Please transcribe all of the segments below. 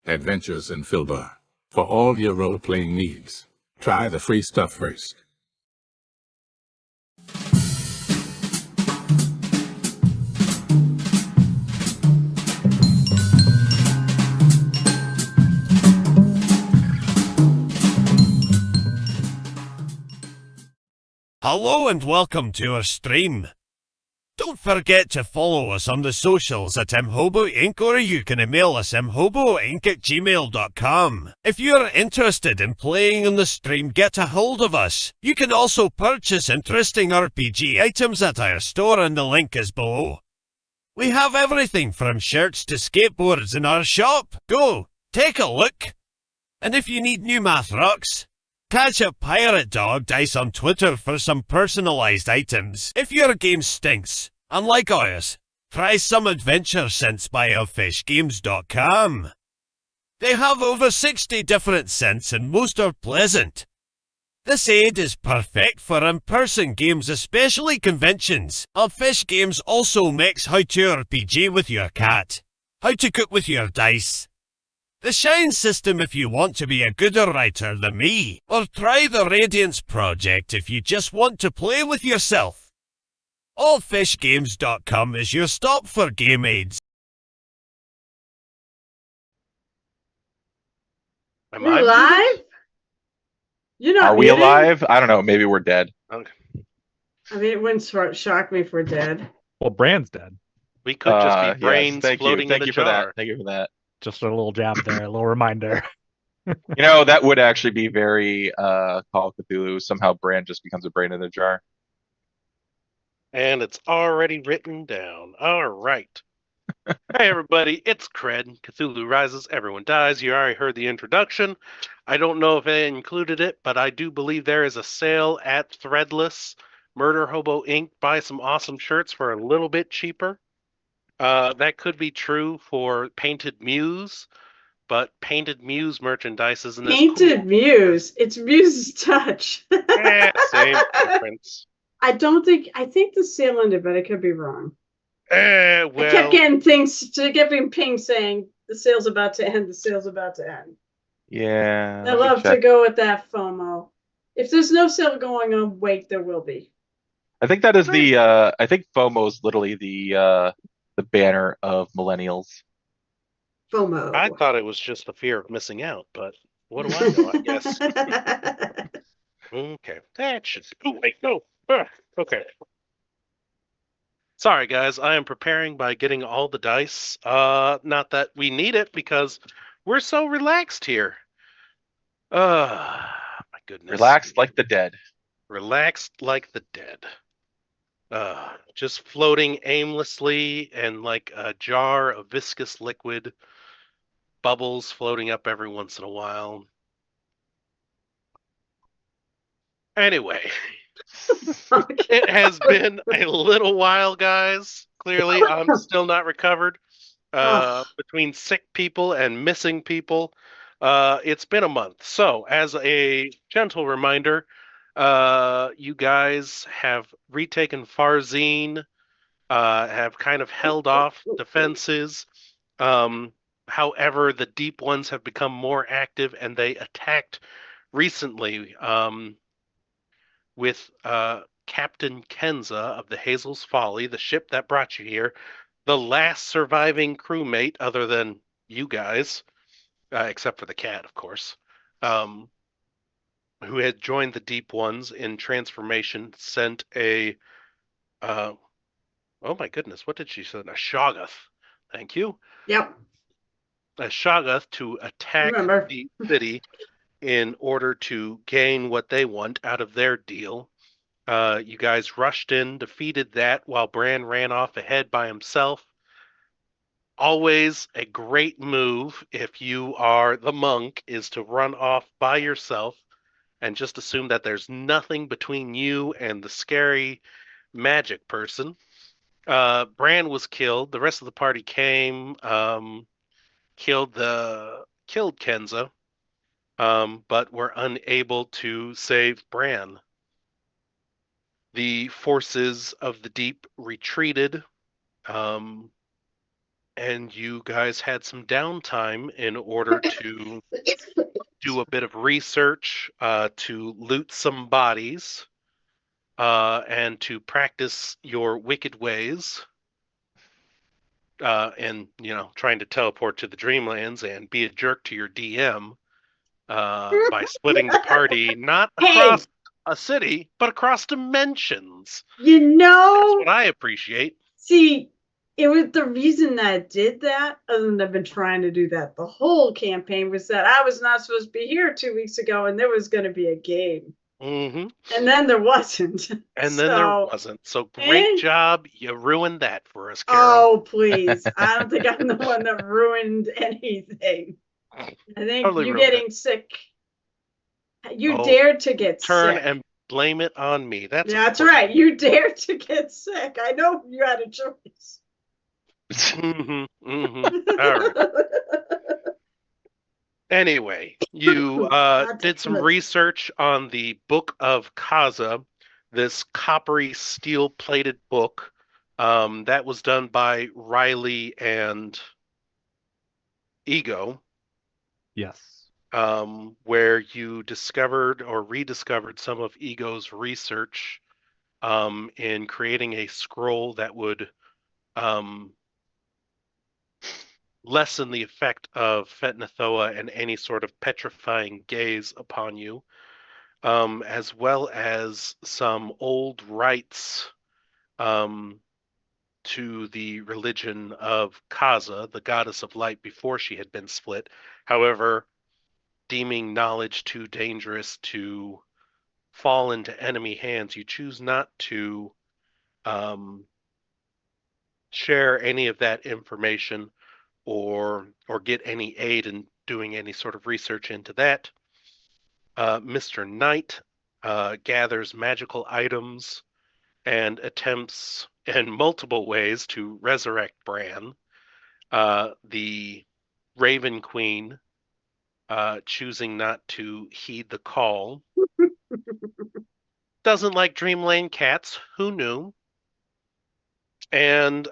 Adventures in Filbar. For all your role-playing needs, try the free stuff first. Hello and welcome to our stream. Don't forget to follow us on the socials at Imhobo Inc. or you can email us imhoboinc@gmail.com. If you're interested in playing on the stream, get a hold of us. You can also purchase interesting RPG items at our store and the link is below. We have everything from shirts to skateboards in our shop. Go, take a look. And if you need new math rocks, catch a Pirate Dog Dice on Twitter for some personalised items. If your game stinks, unlike ours, try some adventure scents by elfishgames.com. They have over 60 different scents and most are pleasant. This aid is perfect for in-person games, especially conventions. Elfish Games also makes how to RPG with your cat, how to cook with your dice, the Shine system if you want to be a gooder writer than me, or try the Radiance project if you just want to play with yourself. Allfishgames.com is your stop for game aids. Am We're I live? You're not Are we muted? alive? I don't know. Maybe we're dead. Okay. I mean, it wouldn't shock me if we're dead. Well, Brand's dead. We could just Yes, be brains thank floating you. Thank in a you for jar. that. Thank you for that. Just a little jab there, a little reminder. You know, that would actually be very Call of Cthulhu. Somehow Bran just becomes a brain in a jar. And it's already written down. All right. Hey, everybody. It's CRED. Cthulhu Rises. Everyone Dies. You already heard the introduction. I don't know if I included it, but I do believe there is a sale at Threadless. Murder Hobo Inc. Buy some awesome shirts for a little bit cheaper. That could be true for Painted Muse, but Painted Muse merchandise isn't as cool. Painted Muse. It's Muse's touch. Same difference. I think the sale ended, but I could be wrong. Well, I kept getting pings saying the sale's about to end, the sale's about to end. Yeah. I love to go with that FOMO. If there's no sale going on, wait, there will be. I think that is the I think FOMO is literally the banner of millennials. FOMO. I thought it was just the fear of missing out, but what do I know? I guess. Okay, that should. Oh wait, no. Okay. Sorry, guys. I am preparing by getting all the dice. Not that we need it because we're so relaxed here. My goodness. Relaxed like the dead. Relaxed like the dead. Just floating aimlessly and like a jar of viscous liquid, bubbles floating up every once in a while. Anyway, it has been a little while, guys. Clearly, I'm still not recovered. Between sick people and missing people, it's been a month. So, as a gentle reminder, you guys have retaken Farzine, have kind of held off defenses. However, the deep ones have become more active and they attacked recently with Captain Kenza of the Hazel's Folly, the ship that brought you here, the last surviving crewmate other than you guys, except for the cat, of course, who had joined the Deep Ones in transformation, sent a, oh my goodness, what did she send? A Shoggoth. Thank you. Yep. A Shoggoth to attack the city in order to gain what they want out of their deal. You guys rushed in, defeated that while Bran ran off ahead by himself. Always a great move if you are the monk is to run off by yourself and just assume that there's nothing between you and the scary magic person. Bran was killed. The rest of the party came, killed Kenza, but were unable to save Bran. The forces of the deep retreated, and you guys had some downtime in order to do a bit of research, to loot some bodies, and to practice your wicked ways, and trying to teleport to the Dreamlands and be a jerk to your DM by splitting the party not Hey! across a city but across dimensions. You That's know, what I appreciate. see, it was the reason that I did that, other than I've been trying to do that the whole campaign, was that I was not supposed to be here 2 weeks ago and there was going to be a game. Mm-hmm. And then there wasn't. And then there wasn't. So great job. You ruined that for us, Carol. Oh, please. I don't think I'm the one that ruined anything. I think Totally you ruined getting sick. You Oh, dared to get Turn sick. and blame it on me. That's right. You dared to get sick. I know you had a choice. Mm-hmm, mm-hmm. All right. Anyway, you did some research on the Book of Kaza, this coppery steel-plated book that was done by Riley and Ego. Yes. Where you discovered or rediscovered some of Ego's research in creating a scroll that would lessen the effect of Fetnathoa and any sort of petrifying gaze upon you, as well as some old rites to the religion of Kaza, the goddess of light, before she had been split. However, deeming knowledge too dangerous to fall into enemy hands, you choose not to share any of that information or get any aid in doing any sort of research into that. Mr. Knight gathers magical items and attempts in multiple ways to resurrect Bran. The Raven Queen choosing not to heed the call. Doesn't like Dreamland cats. Who knew? And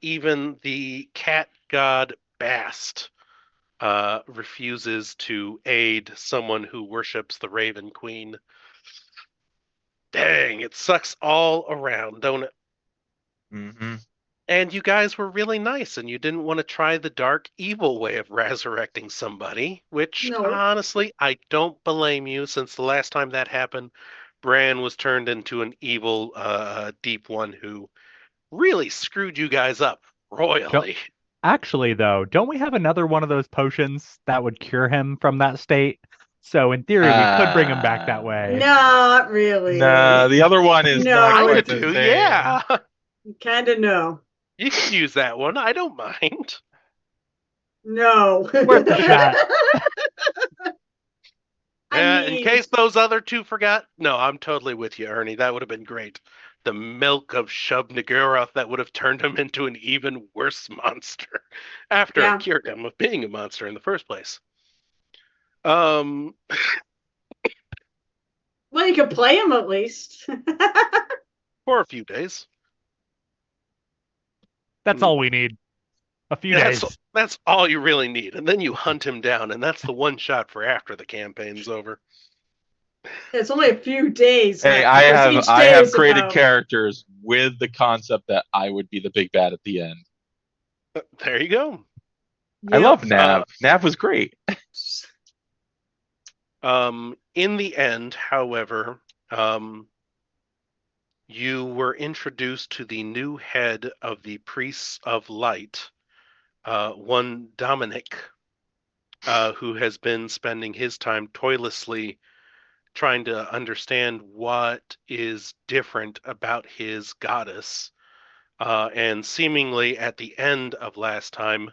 even the cat god Bast refuses to aid someone who worships the Raven Queen. Dang, it sucks all around, don't it? Mm-hmm. And you guys were really nice, and you didn't want to try the dark, evil way of resurrecting somebody, which, honestly, I don't blame you, since the last time that happened, Bran was turned into an evil, deep one who really screwed you guys up royally. Actually, though, don't we have another one of those potions that would cure him from that state? So in theory, we could bring him back that way. Not really. Nah, the other one is not quite the same. Yeah. Kind of no. You can use that one. I don't mind. No. Worth a shot. In case those other two forgot, no, I'm totally with you, Ernie. That would have been great. The milk of Shub Nagurath that would have turned him into an even worse monster after I cured him of being a monster in the first place. Well, you could play him at least. For a few days. That's all we need. A few days. That's all you really need. And then you hunt him down, and that's the one shot for after the campaign's over. It's only a few days. Hey, I have created characters with the concept that I would be the big bad at the end. There you go. Yep. I love Nav. Nav was great. In the end, however, you were introduced to the new head of the Priests of Light, one Dominic, who has been spending his time toilessly trying to understand what is different about his goddess, and seemingly at the end of last time,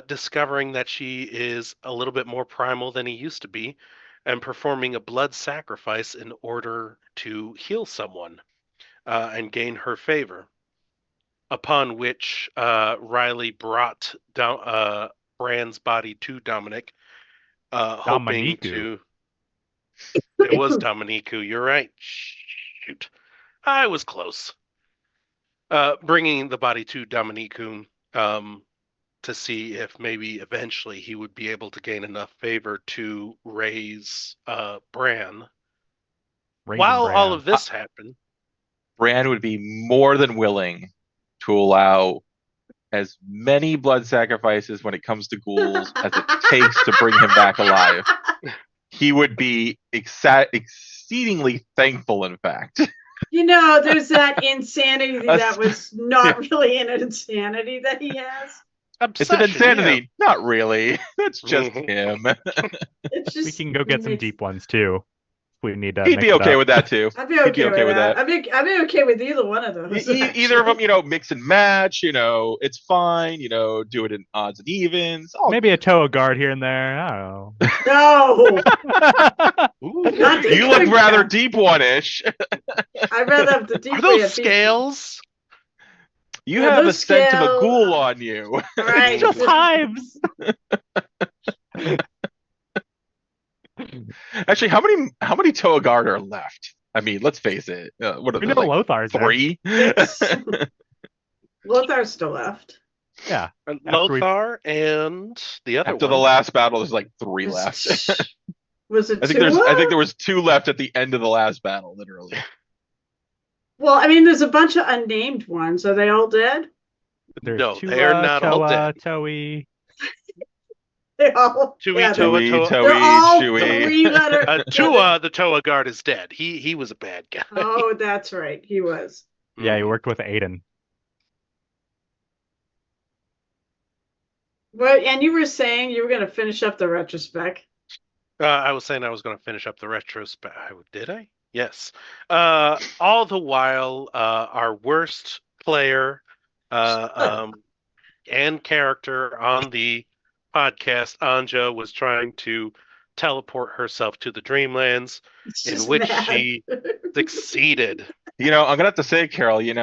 discovering that she is a little bit more primal than he used to be, and performing a blood sacrifice in order to heal someone and gain her favor. Upon which Riley brought Bran's body to Dominic, hoping to... It was Dominicu, you're right. Shoot. I was close. Bringing the body to Dominicu to see if maybe eventually he would be able to gain enough favor to raise Bran. While all of this happened, Bran would be more than willing to allow as many blood sacrifices when it comes to ghouls as it takes to bring him back alive. He would be exceedingly thankful, in fact. There's that insanity that was not really an insanity that he has. It's an insanity. Yeah. Not really. That's just him. It's just, we can go get some deep ones, too. We need to. He'd be okay with that too. I'd be okay with that. I'd be okay with either one of those. Either of them, mix and match. It's fine. Do it in odds and evens. Maybe a Toa guard here and there. I don't know. No. You look rather deep one-ish. I'd rather have the deep. Are those scales? You have a scent of a ghoul on you. Right. Just hives. Actually, how many Toa guard are left? I mean, let's face it. What are we know Lothar's 3? Lothar's still left. Yeah, Lothar and the other. After the last battle, there's 3 left. Was it? I think there was 2 left at the end of the last battle, literally. Well, I mean, there's a bunch of unnamed ones. Are they all dead? No, they are not all dead. Toei. They're all Toa. They're all Chewie. 3-letter. Tua, the Toa guard, is dead. He was a bad guy. Oh, that's right. He was. Yeah, he worked with Aiden. Well, and you were saying you were going to finish up the retrospect. I was saying I was going to finish up the retrospect. Did I? Yes. All the while, our worst player and character on the podcast, Anja, was trying to teleport herself to the Dreamlands, in which she succeeded. I'm gonna have to say, Carol, you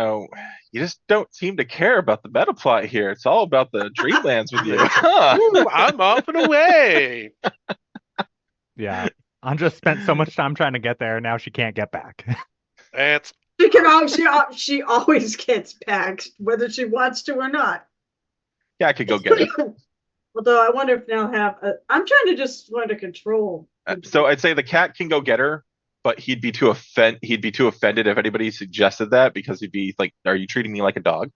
just don't seem to care about the meta plot here. It's all about the Dreamlands with you. Ooh, I'm off and away. Yeah, Anja spent so much time trying to get there, now she can't get back. That's she always gets back, whether she wants to or not. Yeah, I could go get it. Although I wonder if now I'm trying to just learn to control. So I'd say the cat can go get her, but he'd be too offended if anybody suggested that, because he'd be like, "Are you treating me like a dog?"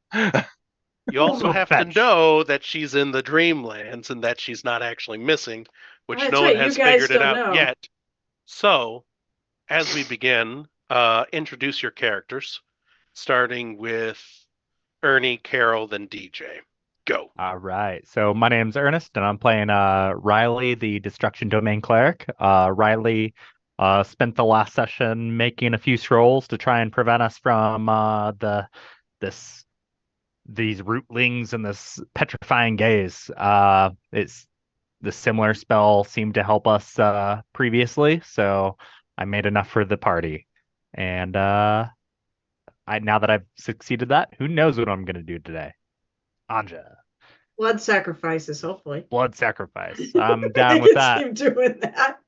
You also have to know that she's in the Dreamlands and that she's not actually missing, which no one has figured it out yet. So, as we begin, introduce your characters, starting with Ernie, Carol, then DJ. Go. All right. So my name's Ernest, and I'm playing Riley, the Destruction Domain Cleric. Riley spent the last session making a few scrolls to try and prevent us from these rootlings and this petrifying gaze. It's the similar spell seemed to help us previously, so I made enough for the party. And now that I've succeeded that, who knows what I'm gonna do today? Anja. Blood sacrifices, hopefully. Blood sacrifice. I'm down with that. Keep doing that.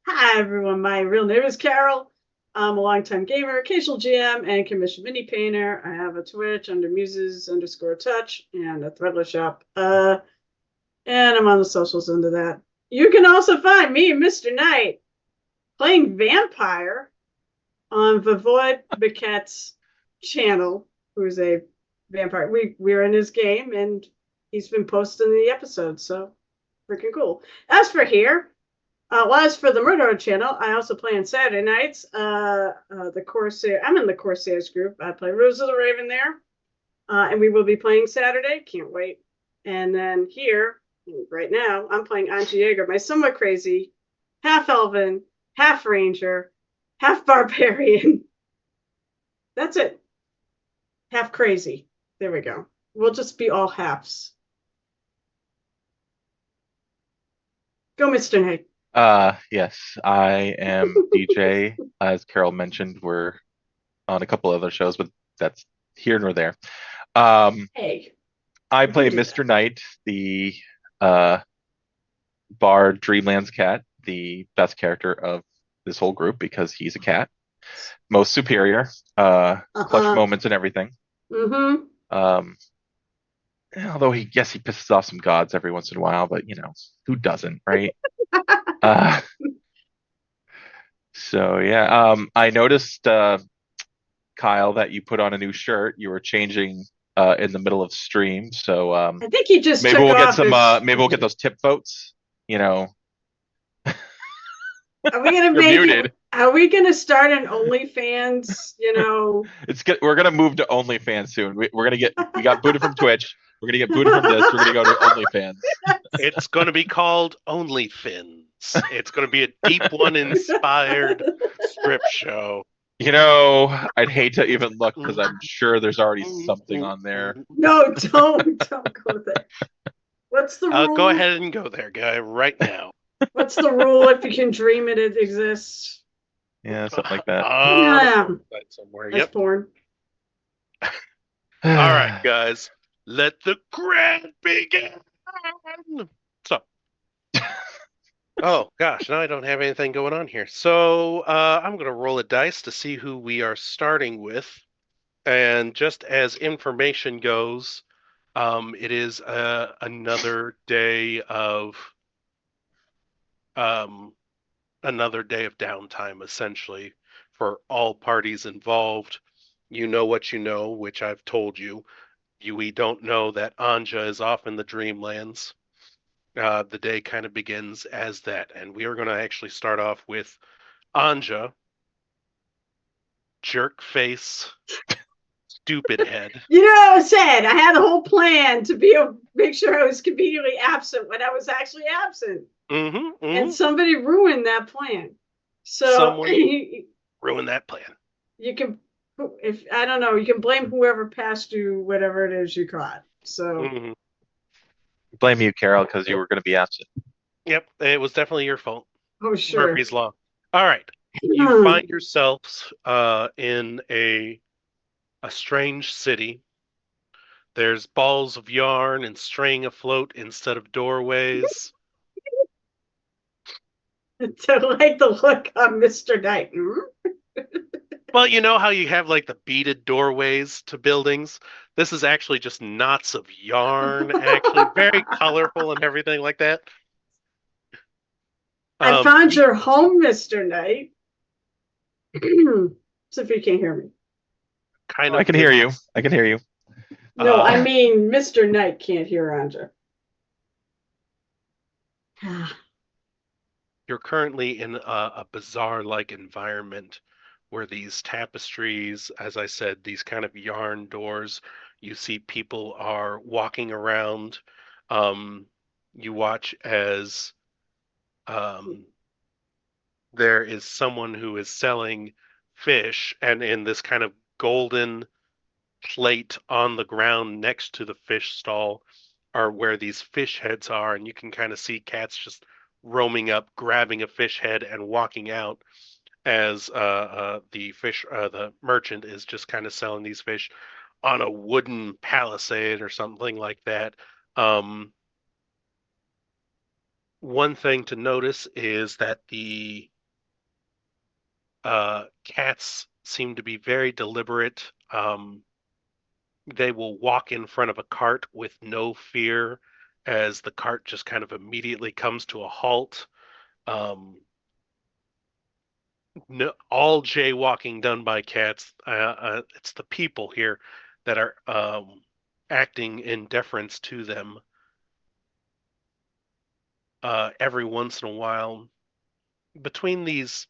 Hi, everyone. My real name is Carol. I'm a longtime gamer, occasional GM, and commissioned mini painter. I have a Twitch under Muses_Touch and a Threadless shop. And I'm on the socials under that. You can also find me, Mr. Knight, playing Vampire on Vavoid Biquette's channel, who's a vampire. We're in his game, and he's been posting the episodes, so freaking cool. As for here, as for the Murder channel, I also play on Saturday nights. The Corsair. I'm in the Corsairs group. I play Rose of the Raven there, and we will be playing Saturday. Can't wait. And then here, right now, I'm playing Anja Yeager, my somewhat crazy, half elven, half ranger, half barbarian. That's it. Half crazy. There we go. We'll just be all halves. Go, Mr. Knight. Yes, I am DJ. As Carol mentioned, we're on a couple other shows, but that's here nor there. Hey. I play Mr. Knight, the Bard Dreamlands cat, the best character of this whole group because he's a cat. Most superior, clutch moments and everything. Mm-hmm. Although he pisses off some gods every once in a while, but who doesn't, right? uh, so yeah, I noticed Kyle that you put on a new shirt. You were changing in the middle of stream, so I think he just maybe took we'll get off some. his. Maybe we'll get those tip votes. Are we gonna You're make muted. it? Are we gonna start an OnlyFans? It's good. We're gonna move to OnlyFans soon. We got booted from Twitch. We're gonna get booted from this. We're gonna go to OnlyFans. It's going to be called OnlyFins. It's going to be a Deep One inspired strip show. I'd hate to even look because I'm sure there's already something on there. No, don't go there. What's the rule? Go ahead and go there, guy, right now. What's the rule? If you can dream it, it exists. Yeah, something like that. Yeah. Somewhere. That's Yep. porn. All right, guys. Let the CRED begin. So. Oh, gosh. Now I don't have anything going on here. So I'm going to roll a dice to see who we are starting with. And just as information goes, it is another day of downtime, essentially, for all parties involved. You know what you know, which I've told you. We don't know that Anja is off in the Dreamlands. The day kind of begins as that, and we are going to actually start off with Anja, jerk face, stupid head. I said I had a whole plan to make sure I was conveniently absent when I was actually absent. And somebody ruined that plan. So someone ruined that plan. You can, you can blame whoever passed you whatever it is you caught. So blame you, Carol, because you were going to be absent. Yep, it was definitely your fault. Oh, sure. Murphy's Law. All right, you find yourselves in a strange city. There's balls of yarn and string afloat instead of doorways. To like the look on Mr. Knight. Well, you know how you have like the beaded doorways to buildings? This is actually just knots of yarn, actually very colorful and everything like that. I found your home, Mr. Knight. So if you can't hear me. I can hear you. I can hear you. No, I mean Mr. Knight can't hear Anja. You're currently in a bazaar-like environment where these tapestries, as I said, these kind of yarn doors, you see people are walking around. You watch as there is someone who is selling fish, and in this kind of golden plate on the ground next to the fish stall are where these fish heads are, and you can kind of see cats just roaming up, grabbing a fish head and walking out as the merchant is just kind of selling these fish on a wooden palisade or something like that. One thing to notice is that the cats seem to be very deliberate. They will walk in front of a cart with no fear as the cart just kind of immediately comes to a halt. No, all jaywalking done by cats. It's the people here that are acting in deference to them. Every once in a while, between these,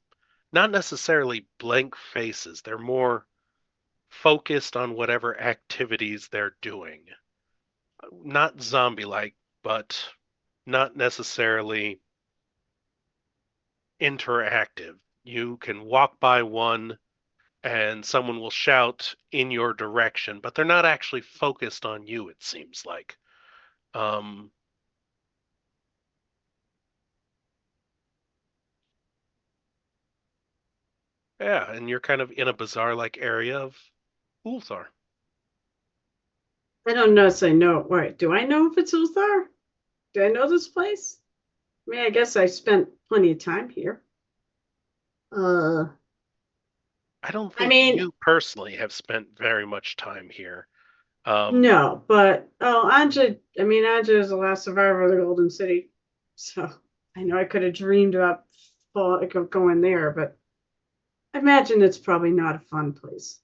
not necessarily blank faces, they're more focused on whatever activities they're doing. Not zombie-like, but not necessarily interactive. You can walk by one and someone will shout in your direction, but they're not actually focused on you, it seems like. Yeah, and you're kind of in a bazaar-like area of Ulthar. I don't know if I know. Wait, do I know if it's Ulthar? Do I know this place? I mean, I guess I spent plenty of time here. I don't think you personally have spent very much time here. No, but Anja. I mean, Anja is the last survivor of the Golden City, so I know I could have dreamed about going there, but I imagine it's probably not a fun place.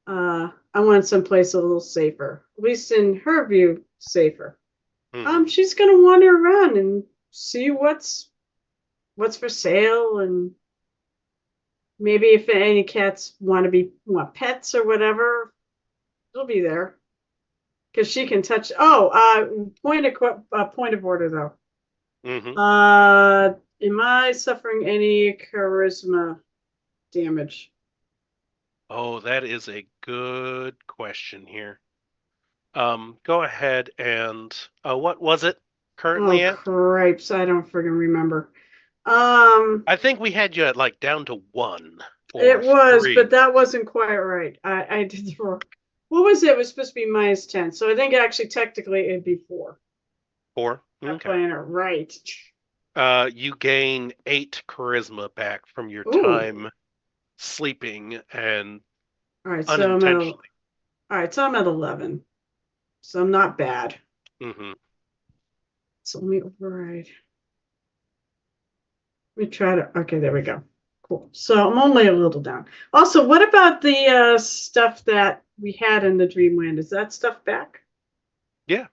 I want someplace a little safer, at least in her view, safer. Mhm. She's gonna wander around and see what's for sale, and maybe if any cats want pets or whatever, they'll be there because she can touch. Oh, point of order though. Mhm. Am I suffering any charisma damage? Oh, that is a good question here. Go ahead and what was it currently Oh at? cripes! I don't friggin' remember. I think we had you at like down to 1 It or was, 3. but that wasn't quite right. I did the wrong. What was it? It was supposed to be -10, so I think actually technically it'd be 4. 4. I'm Okay. playing it right. You gain 8 charisma back from your Ooh. time sleeping and All right, so unintentionally. I'm at 11. So I'm not bad. Hmm. So let me override. Let me try to. Okay, there we go. Cool. So I'm only a little down. Also, what about the stuff that we had in the Dreamland? Is that stuff back? Yeah.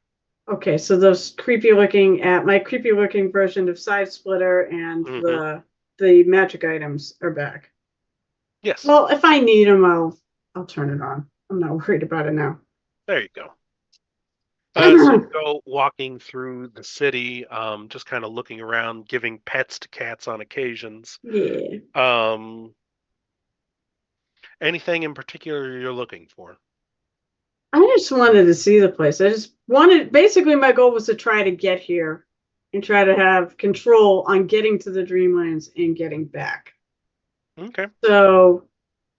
Okay, so those creepy looking version of Side Splitter and Hmm. the magic items are back. Yes. Well, if I need them, I'll turn it on. I'm not worried about it now. There you go. So you go walking through the city, just kind of looking around, giving pets to cats on occasions. Yeah. Um, Anything in particular you're looking for? I just wanted to see the place. Basically, my goal was to try to get here and try to have control on getting to the Dreamlands and getting back. Okay. So,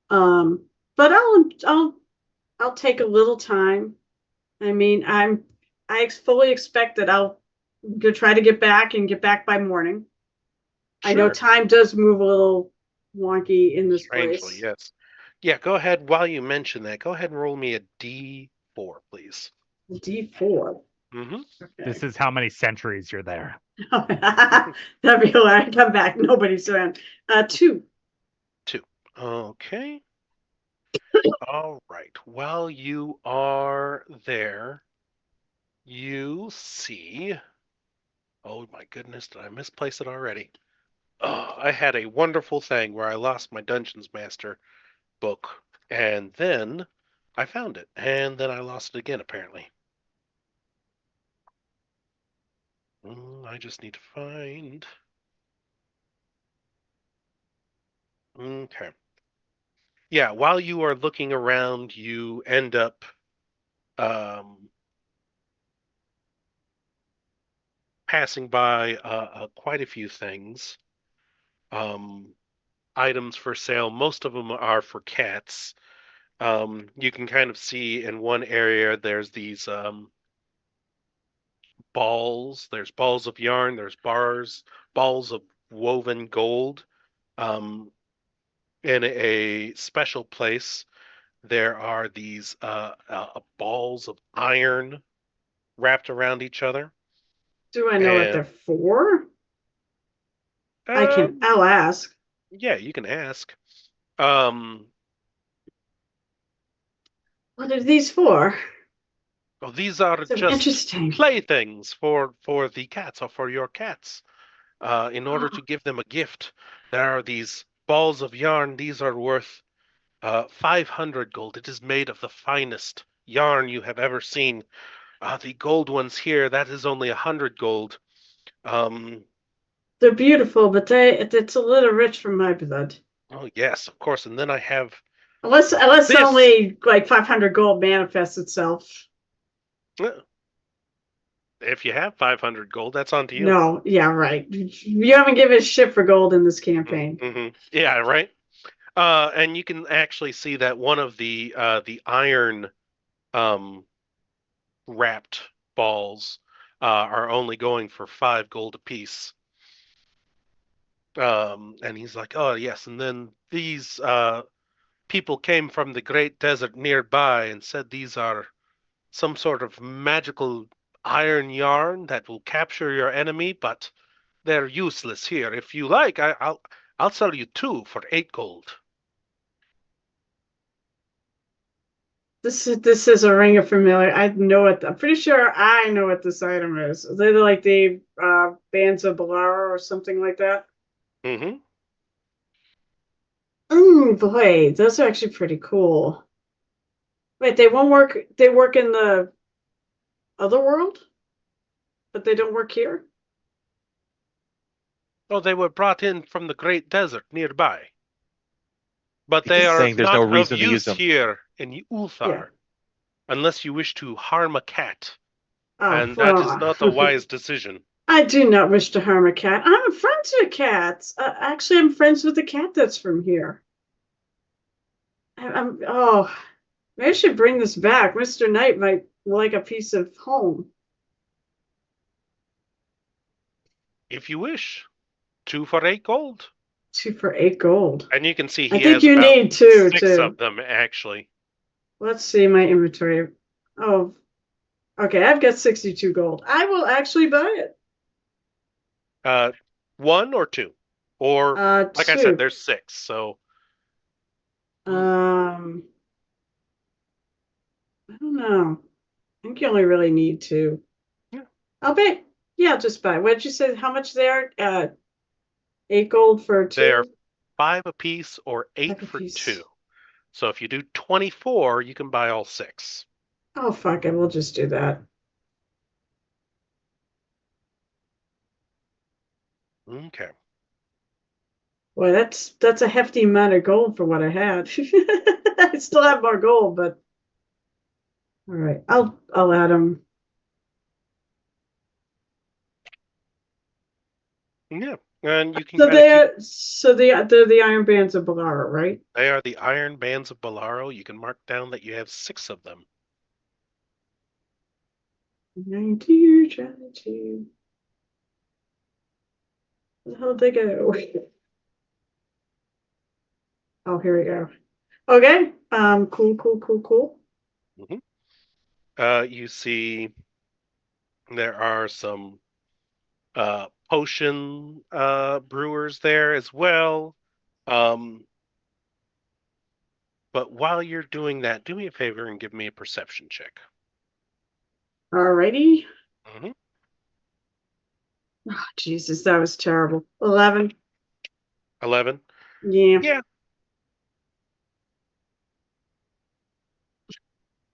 but I'll take a little time. I mean, I fully expect that I'll go try to get back and get back by morning. I know Sure. time does move a little wonky in this Strangely, place. yes. Yeah, go ahead. While you mention that, go ahead and roll me a D4, please. D4. Mm-hmm. This Okay. is how many centuries you're there. That'd be hilarious. Come back. Nobody's around. 2. 2. Okay. All right. While you are there, you see. Oh my goodness, did I misplace it already? Oh, I had a wonderful thing where I lost my Dungeons Master book, and then I found it, and then I lost it again, apparently. I just need to find. Okay. Yeah, while you are looking around, you end up um, passing by quite a few things. Um, Items for sale. Most of them are for cats. You can kind of see in one area there's these balls. There's balls of yarn. There's balls of woven gold. Um, in a special place, there are these balls of iron wrapped around each other. Do I know what And they're for? um, I'll ask. yeah, you can ask. Um, What are these for? well, these are So just interesting. playthings for the cats or for your cats. In order to Oh, give them a gift, there are these balls of yarn. These are worth 500 gold. It is made of the finest yarn you have ever seen. The gold ones here, that is only 100 gold. Um, they're beautiful, but it's a little rich for my blood. oh yes, of course. And then I have Unless this. only like 500 gold manifests itself. Uh, If you have 500 gold, that's on to you. No, yeah, right. You haven't given a shit for gold in this campaign. Mm-hmm. Yeah, right. And you can actually see that one of the iron um, wrapped balls are only going for 5 gold apiece. And he's like, "Oh yes," and then these people came from the great desert nearby and said these are some sort of magical iron yarn that will capture your enemy, but they're useless here. If you like, I'll sell you 2 for 8 gold. This is a ring of familiar. I know it. I'm pretty sure I know what this item is. They're like the bands of Balara or something like that. Mm-hmm. Boy, those are actually pretty cool. Wait, they won't work. They work in the other world, but they don't work here. Oh, they were brought in from the great desert nearby. But they He's are saying there's no not of reason to use use them. here in Ulthar, Yeah. unless you wish to harm a cat. Oh, And that is well, not a wise decision. I do not wish to harm a cat. I'm friends with cats. Actually, I'm friends with the cat that's from here. Oh, maybe I should bring this back. Mr. Knight might like a piece of home. If you wish, 2 for 8 gold. 2 for 8 gold. And you can see I he think has you about need 2 6 too. of them, actually. Let's see my inventory. Oh, okay. I've got 62 gold. I will actually buy it. 1 or 2? Or, like I said, 2. there's 6, so... I don't know. I think you only really need 2. Yeah. I'll bet. Yeah, I'll just buy. What'd you say? How much they are? 8 gold for 2. They are 5 apiece or 8 5 for apiece. 2. So if you do 24, you can buy all 6. Oh, fuck it. We'll just do that. Okay. Boy, that's a hefty amount of gold for what I had. I still have more gold, but all right. I'll add them. Yeah. And you can So kind of they're the Iron Bands of Balara, right? they are the Iron Bands of Bolaro. You can mark down that you have 6 of them. 92. Where the hell did they go? Oh, here we go. Okay. Cool. You see there are some potion brewers there as well. But while you're doing that, do me a favor and give me a perception check. Alrighty. Mm-hmm. Oh, Jesus, that was terrible. 11. 11? Yeah. Yeah.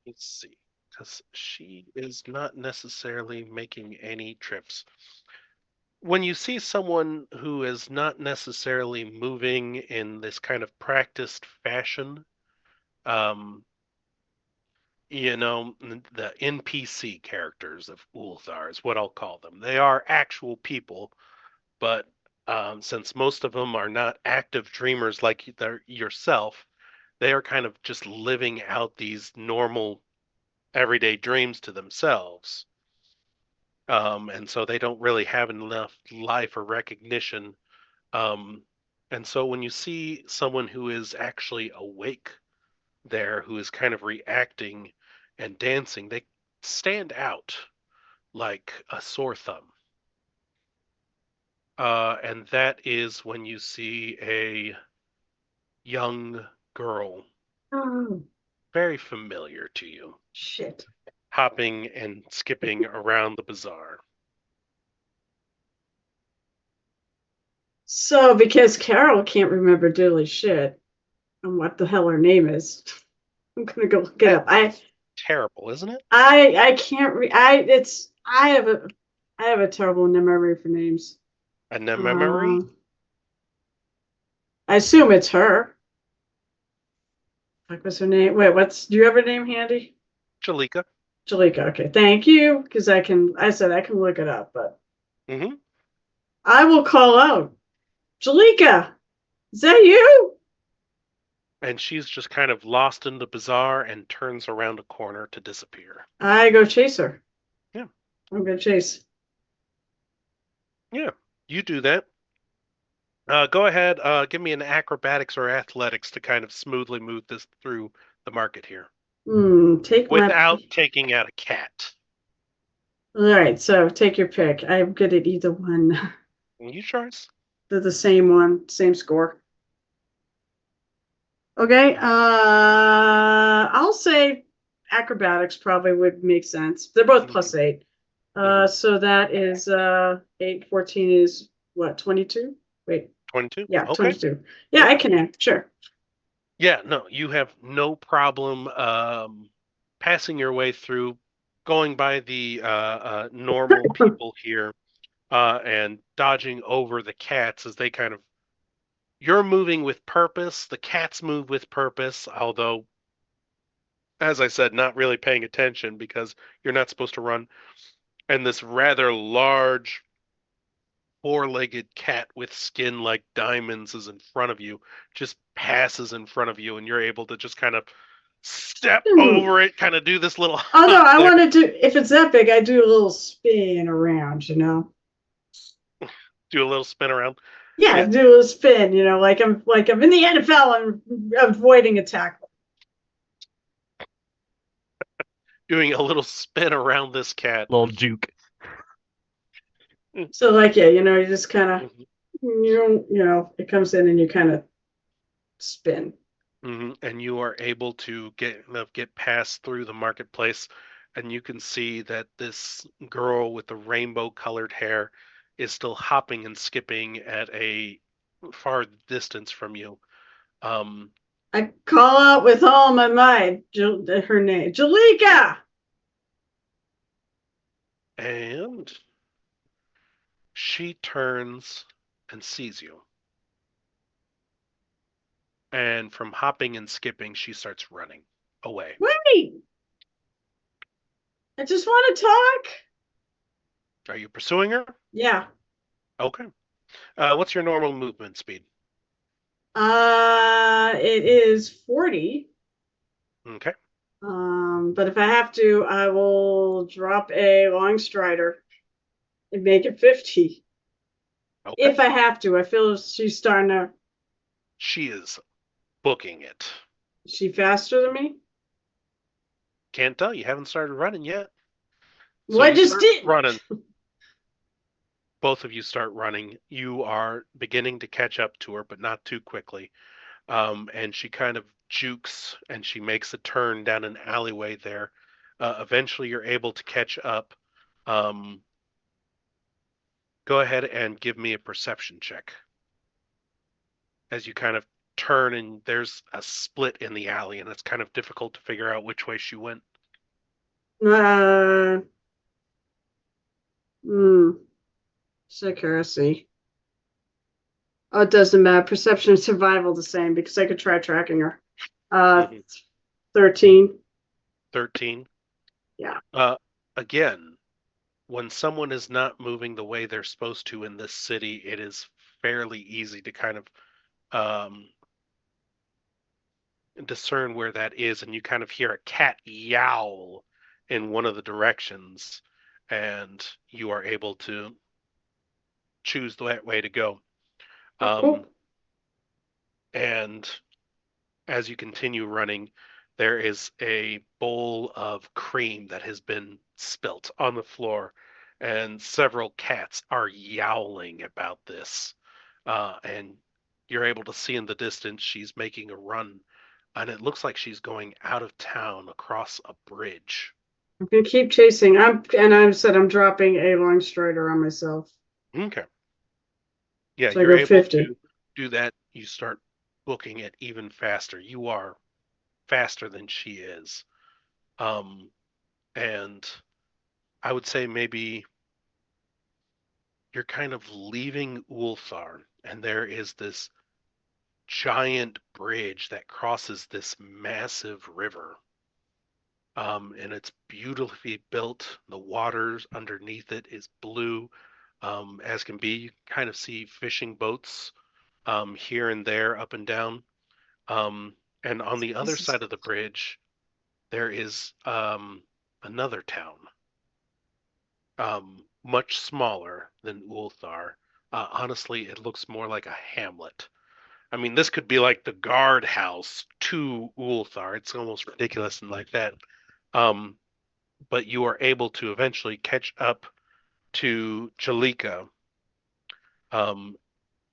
Let's see. Because she is not necessarily making any trips. When you see someone who is not necessarily moving in this kind of practiced fashion, um, the NPC characters of Ulthar is what I'll call them. They are actual people, but since most of them are not active dreamers like yourself, they are kind of just living out these normal everyday dreams to themselves. And so they don't really have enough life or recognition. Um, and so when you see someone who is actually awake there, who is kind of reacting and dancing, they stand out like a sore thumb. And that is when you see a young girl, Oh, very familiar to you, shit. hopping and skipping around the bazaar. So, because Carol can't remember diddly shit and what the hell her name is, I'm gonna go look it up. Terrible, isn't it? I can't I have a terrible memory for names. A memory? I assume it's her. What was her name? Wait, do you have her name handy? Jalika. Jalika. Okay, thank you. Because I said I can look it up, but Mm-hmm. I will call out. Jalika, is that you? And she's just kind of lost in the bazaar and turns around a corner to disappear. I go chase her. Yeah. I'm gonna chase. Yeah, you do that. Go ahead, give me an acrobatics or athletics to kind of smoothly move this through the market here. Take without my. taking out a cat. All right, so take your pick. I'm good at either one. You choice. They're the same one, same score. Okay, I'll say acrobatics probably would make sense. They're both plus 8. So that is 8, 14 is what, 22? Wait, 22. yeah, Okay. 22. Yeah, I can act, sure. Yeah, no, you have no problem passing your way through, going by the normal people here, and dodging over the cats as they kind of. You're moving with purpose. The cats move with purpose, although, as I said, not really paying attention because you're not supposed to run. And this rather large four-legged cat with skin like diamonds is in front of you, just passes in front of you, and you're able to just kind of step over it, kind of do this little Oh no, hop I there. want to do, if it's that big, I do a little spin around, Do a little spin around. Yeah, Yeah. do a spin, like I'm in the NFL and avoiding a tackle. Doing a little spin around this cat. Little juke. So like, yeah, you just kind of, Mhm. it comes in and you kind of spin. And you are able to get past through the marketplace, and you can see that this girl with the rainbow-colored hair is still hopping and skipping at a far distance from you. I call out with all my might, her name, Jalika. And she turns and sees you. And from hopping and skipping, she starts running away. Wait, I just want to talk. Are you pursuing her? Yeah. Okay. What's your normal movement speed? It is 40. Okay. But if I have to, I will drop a long strider and make it 50. Okay. If I have to, I feel she's starting to. She is booking it. Is she faster than me? Can't tell. You haven't started running yet. Well, So I you just start did. running. Both of you start running. You are beginning to catch up to her, but not too quickly. And she kind of jukes and she makes a turn down an alleyway there. Eventually, you're able to catch up. Um, Go ahead and give me a perception check as you kind of turn and there's a split in the alley, and it's kind of difficult to figure out which way she went. Uh, hmm. Accuracy. Oh, it doesn't matter. Perception and survival the same because I could try tracking her. Mhm. 13. 13. Yeah. Again, when someone is not moving the way they're supposed to in this city, it is fairly easy to kind of um, discern where that is, and you kind of hear a cat yowl in one of the directions, and you are able to choose the right way to go. Oh, Um, cool. and as you continue running, there is a bowl of cream that has been spilt on the floor, and several cats are yowling about this. And you're able to see in the distance she's making a run, and it looks like she's going out of town across a bridge. I'm gonna keep chasing. I'm dropping a long strider on myself. Okay. Yeah, So I you're go able 50. to do that. You start booking it even faster. You are faster than she is. Um, and I would say maybe you're kind of leaving Ulthar, and there is this giant bridge that crosses this massive river. And it's beautifully built. The waters underneath it is blue, as can be. You kind of see fishing boats here and there, up and down. And on the other side of the bridge, there is another town, much smaller than Ulthar. Honestly, it looks more like a hamlet. I mean, this could be like the guard house to Ulthar. It's almost ridiculous and like that. But you are able to eventually catch up to Jalika.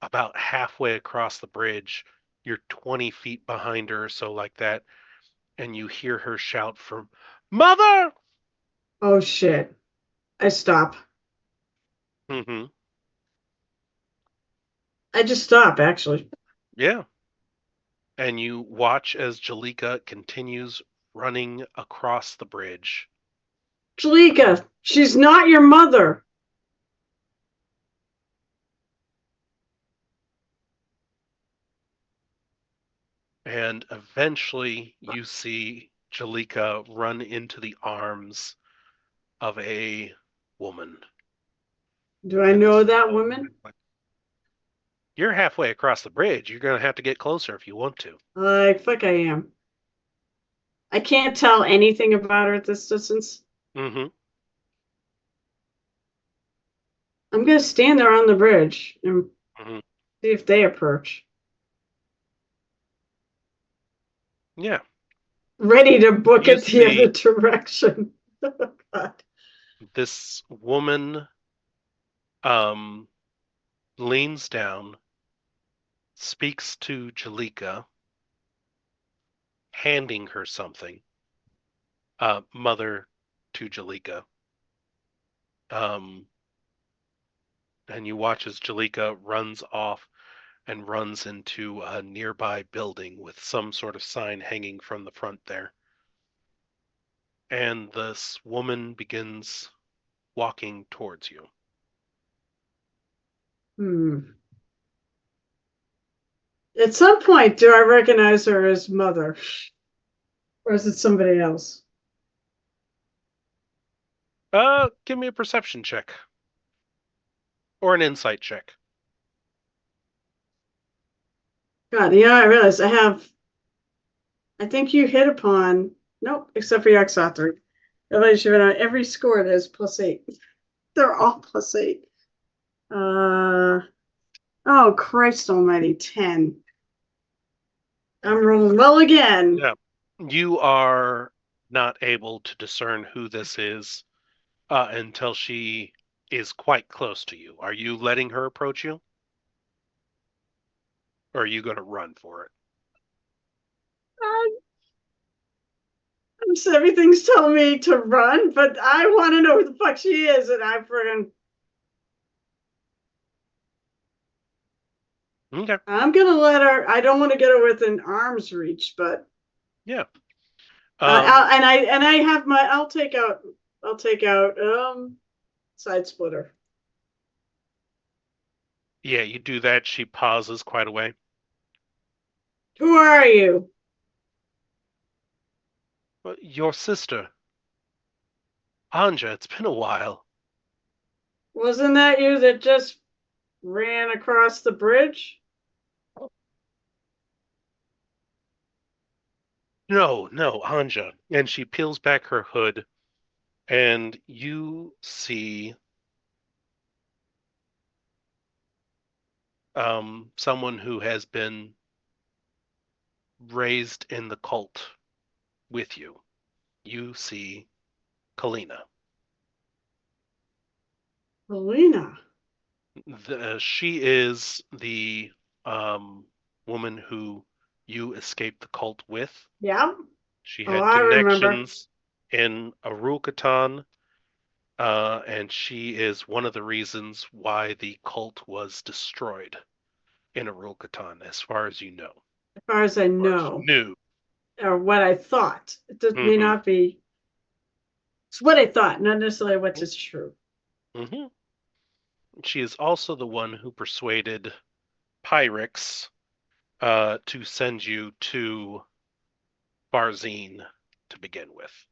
About halfway across the bridge, you're 20 feet behind her, so like that, and you hear her shout from Mother! Oh shit. I stop. Mm-hmm. I just stop, actually. Yeah. And you watch as Jalika continues running across the bridge. Jalika, she's not your mother. And eventually you see Jalika run into the arms of a woman. Do I And know this that woman- woman? You're halfway across the bridge. You're going to have to get closer if you want to. Like, fuck I am. I can't tell anything about her at this distance. Mm-hmm. I'm gonna stand there on the bridge and Mm-hmm. see if they approach. Yeah. Ready to book You it the other see- direction. Oh, God. This woman leans down, speaks to Jalika, handing her something. Mother to Jalika. And you watch as Jalika runs off and runs into a nearby building with some sort of sign hanging from the front there. And this woman begins walking towards you. At some point, do I recognize her as mother? Or is it somebody else? Give me a perception check. Or an insight check. God, I realize I think you hit upon, nope, except for Yaxathri. Otherwise, you've been on every score that is +8. They're all +8. Oh, Christ almighty, 10. I'm rolling well again. Yeah. You are not able to discern who this is until she is quite close to you. Are you letting her approach you? Or are you going to run for it? Everything's telling me to run, but I want to know who the fuck she is, and I friggin' Okay. I'm gonna let her. I don't want to get her within arm's reach, but Yeah. I have my. I'll take out side splitter. Yeah, you do that. She pauses quite a way. Who are you? Your sister. Anja, it's been a while. Wasn't that you that just ran across the bridge? No, Anja. And she peels back her hood, and you see someone who has been raised in the cult with you. You see Kalina. Helena. She is the woman who you escaped the cult with. Yeah. She Oh, had I remember. connections in Arulkatan, and she is one of the reasons why the cult was destroyed in Arulkatan, as far as you know. As far as I As far as you know, knew. or what I thought. It may Mhm. not be. It's what I thought, not necessarily what is true. Hmm. She is also the one who persuaded Pyrex to send you to Barzine to begin with.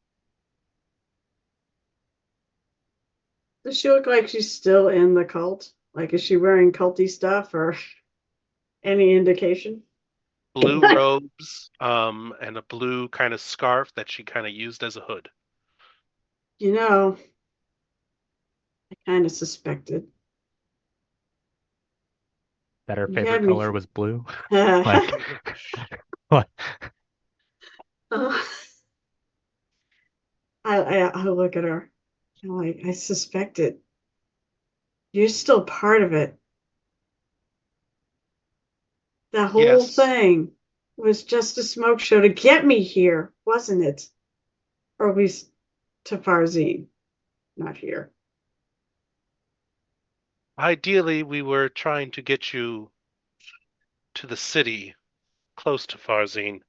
Does she look like she's still in the cult? Like, is she wearing culty stuff or any indication? Blue robes, and a blue kind of scarf that she kind of used as a hood. I kind of suspected. That her You favorite had me. color was blue. Like, what? I look at her. I'm like, I suspect it. You're still part of it. The whole Yes. thing was just a smoke show to get me here, wasn't it? Or at least to Farzine, not here. Ideally, we were trying to get you to the city, close to Farzine.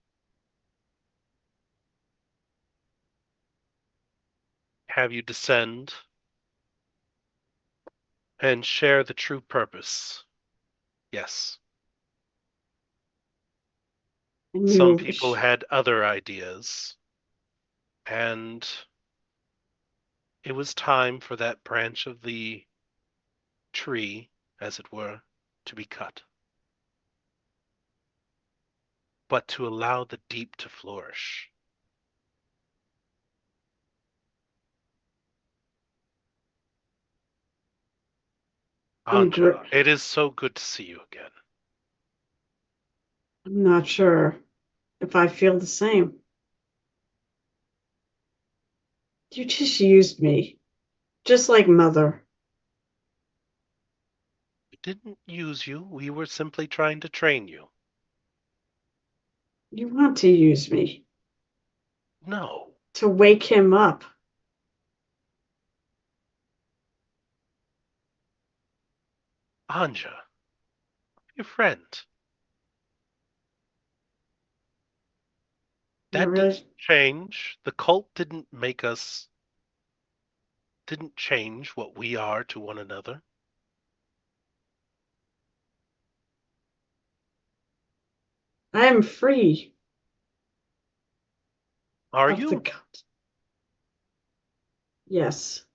Have you descend and share the true purpose. Yes. And Some you, people had other ideas, and it was time for that branch of the tree, as it were, to be cut. But to allow the deep to flourish. Anja, it is so good to see you again. I'm not sure if I feel the same. You just used me, just like Mother. We didn't use you, we were simply trying to train you. You want to use me. No. To wake him up. Anja, your friend. That Really? didn't change. The cult didn't make us, didn't change what we are to one another. I am free. Are of the you? cult. Yes.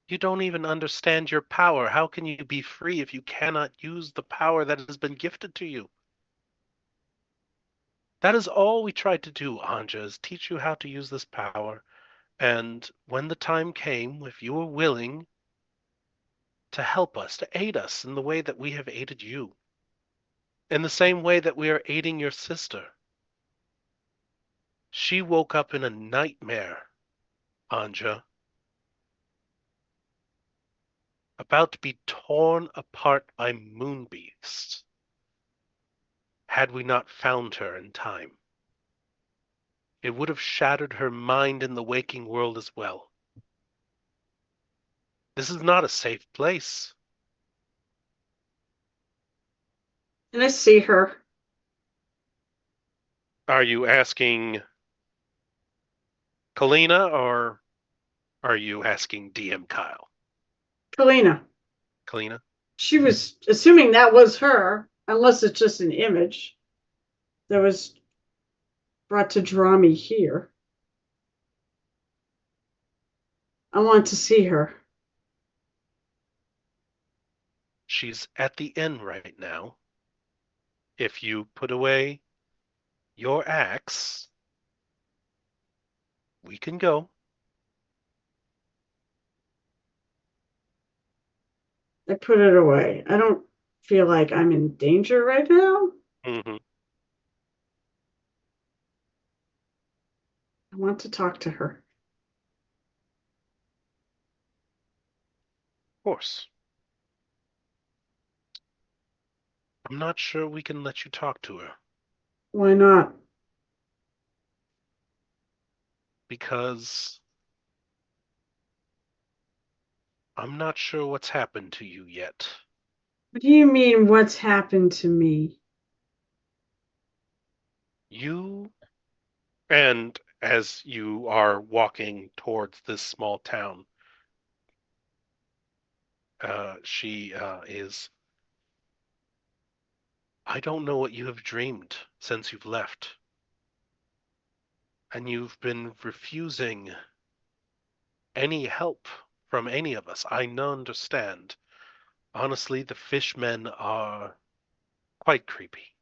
You don't even understand your power. How can you be free if you cannot use the power that has been gifted to you? That is all we tried to do, Anja, is teach you how to use this power. And when the time came, if you were willing to help us, to aid us in the way that we have aided you, in the same way that we are aiding your sister. She woke up in a nightmare, Anja, about to be torn apart by moonbeasts, had we not found her in time. It would have shattered her mind in the waking world as well. This is not a safe place. Can I see her? Are you asking Kalina or are you asking DM Kyle? Kalina. Kalina? She was assuming that was her, unless it's just an image that was brought to draw me here. I want to see her. She's at the inn right now. If you put away your axe, we can go. I put it away. I don't feel like I'm in danger right now. Mm-hmm. I want to talk to her. Of course. I'm not sure we can let you talk to her. Why not? Because I'm not sure what's happened to you yet. What do you mean, what's happened to me? You, and as you are walking towards this small town, she is, I don't know what you have dreamed since you've left. And you've been refusing any help from any of us. I understand. Honestly, the fishmen are quite creepy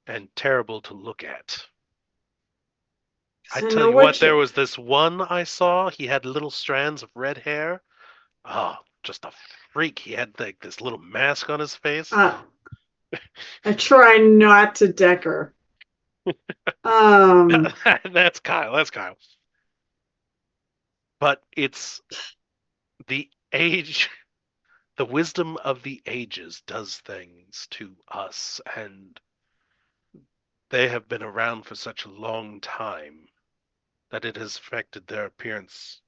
and terrible to look at. I So tell know you what, what there was this one I saw. He had little strands of red hair. Ah, just a freak. He had like this little mask on his face. I try not to decker. That's Kyle. That's Kyle. But it's the age, the wisdom of the ages does things to us, and they have been around for such a long time that it has affected their appearance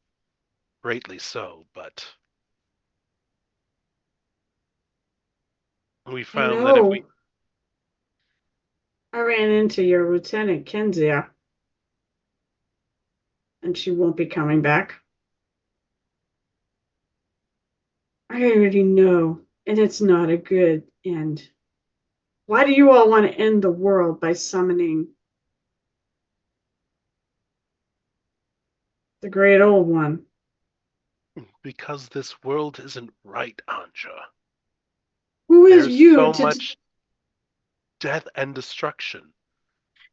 greatly so, but we I found that if we know. I ran into your Lieutenant Kenzia, and she won't be coming back. I already know, and it's not a good end. Why do you all want to end the world by summoning the great old one? because this world isn't right, Anja. Who is There's you so to much death and destruction.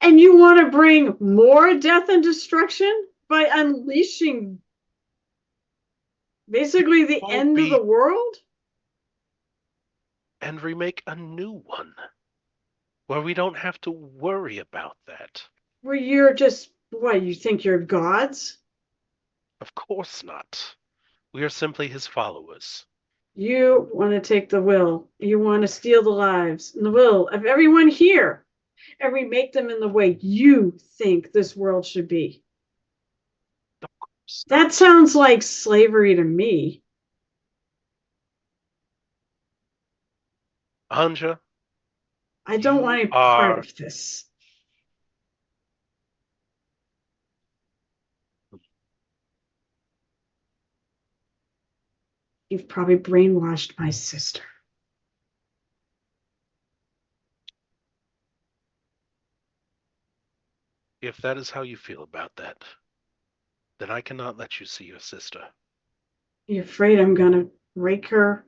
and you want to bring more death and destruction by unleashing basically the Won't end of be the world? and remake a new one where we don't have to worry about that. Where you're just what, you think you're gods? Of course not. We are simply his followers. You want to take the will. You want to steal the lives and the will of everyone here and remake them in the way you think this world should be. That sounds like slavery to me. Anja, I don't want you any part are of this. You've probably brainwashed my sister. if that is how you feel about that, then I cannot let you see your sister. You're afraid I'm gonna break her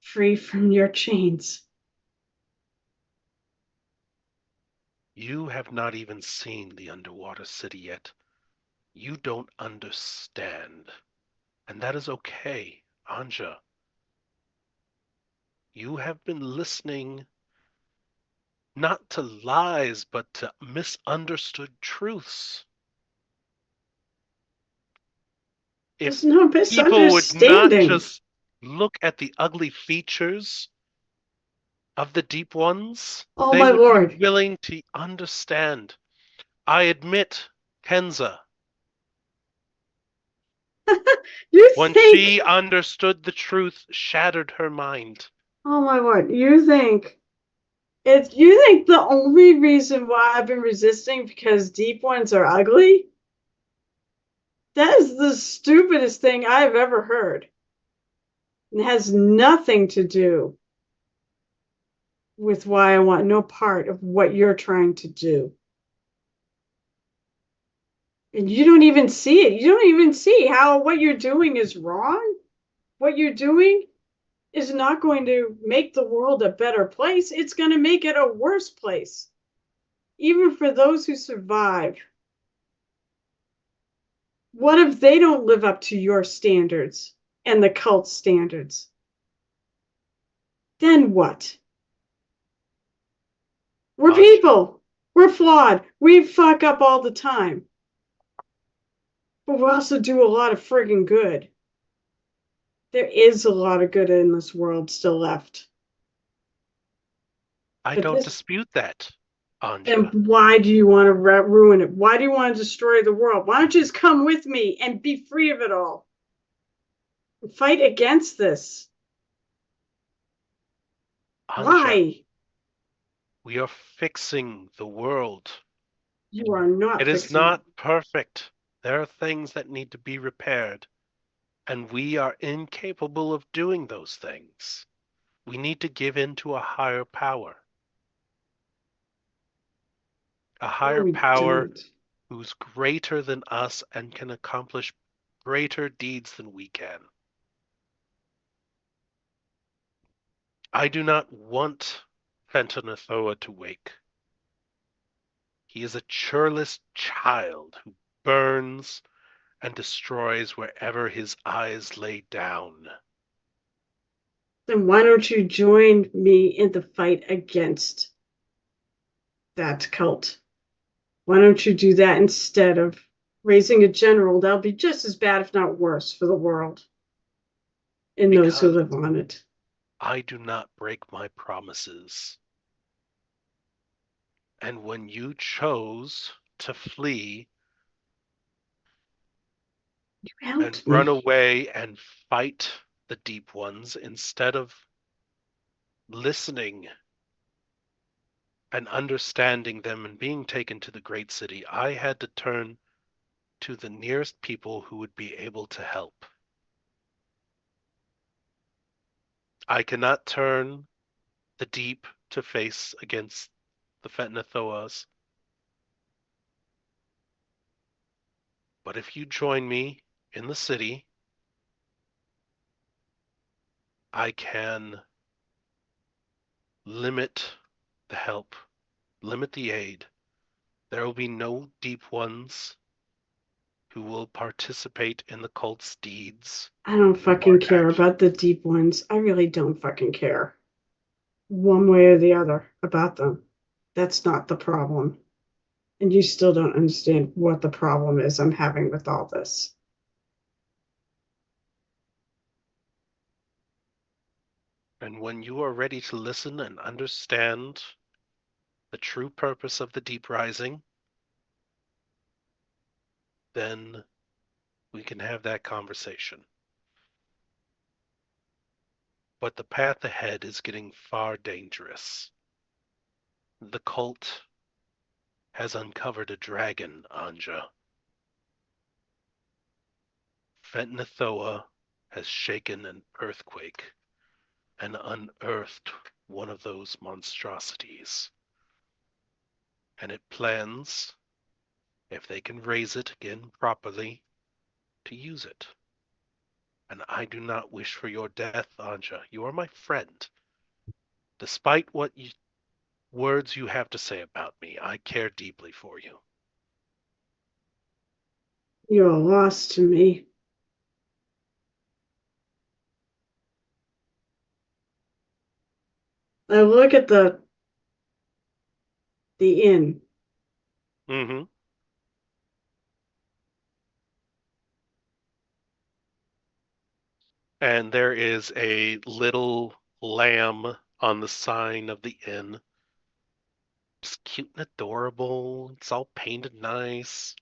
free from your chains. You have not even seen the underwater city yet. You don't understand. And that is okay, Anja. You have been listening not to lies, but to misunderstood truths. There's If no people would not misunderstanding. just look at the ugly features of the deep ones, Oh they my would be lord. willing to understand. I admit, Kenza, You when think, she understood the truth, shattered her mind. oh my lord, you think the only reason why I've been resisting because deep ones are ugly? That is the stupidest thing I've ever heard. It has nothing to do with why I want no part of what you're trying to do. And you don't even see it. You don't even see how what you're doing is wrong. What you're doing is not going to make the world a better place. It's going to make it a worse place, even for those who survive. What if they don't live up to your standards and the cult standards? Then what? We're Anja, people. We're flawed. We fuck up all the time. But we also do a lot of friggin' good. There is a lot of good in this world still left. I But don't this, dispute that, Anja. then why do you want to ruin it? Why do you want to destroy the world? Why don't you just come with me and be free of it all? Fight against this. Anja, Why? we are fixing the world. You are not It is fixing not it. perfect. There are things that need to be repaired, and we are incapable of doing those things. We need to give in to a higher power. A No, higher we power don't. who's greater than us and can accomplish greater deeds than we can. I do not want Fentonathoa to wake. He is a churlish child who burns and destroys wherever his eyes lay down. Then why don't you join me in the fight against that cult? Why don't you do that instead of raising a general? That'll be just as bad, if not worse, for the world and those who Because live on it. I do not break my promises. And when you chose to flee You and helped run me. away and fight the deep ones instead of listening and understanding them and being taken to the great city, I had to turn to the nearest people who would be able to help. I cannot turn the deep to face against the Fetnathoas. But if you join me in the city, I can limit the help, limit the aid. There will be no deep ones who will participate in the cult's deeds. I don't fucking or care act- about the deep ones. I really don't fucking care. One way or the other about them. That's not the problem. And you still don't understand what the problem is I'm having with all this. And when you are ready to listen and understand the true purpose of the deep rising, then we can have that conversation. But the path ahead is getting far dangerous. The cult has uncovered a dragon, Anja. Fetnathoa has shaken an earthquake and unearthed one of those monstrosities. And it plans, if they can raise it again properly, to use it. And I do not wish for your death, Anja. You are my friend. Despite what words you have to say about me, I care deeply for you. You're a loss to me. I look at the inn. Mm-hmm. And there is a little lamb on the sign of the inn. Just cute and adorable. It's all painted nice.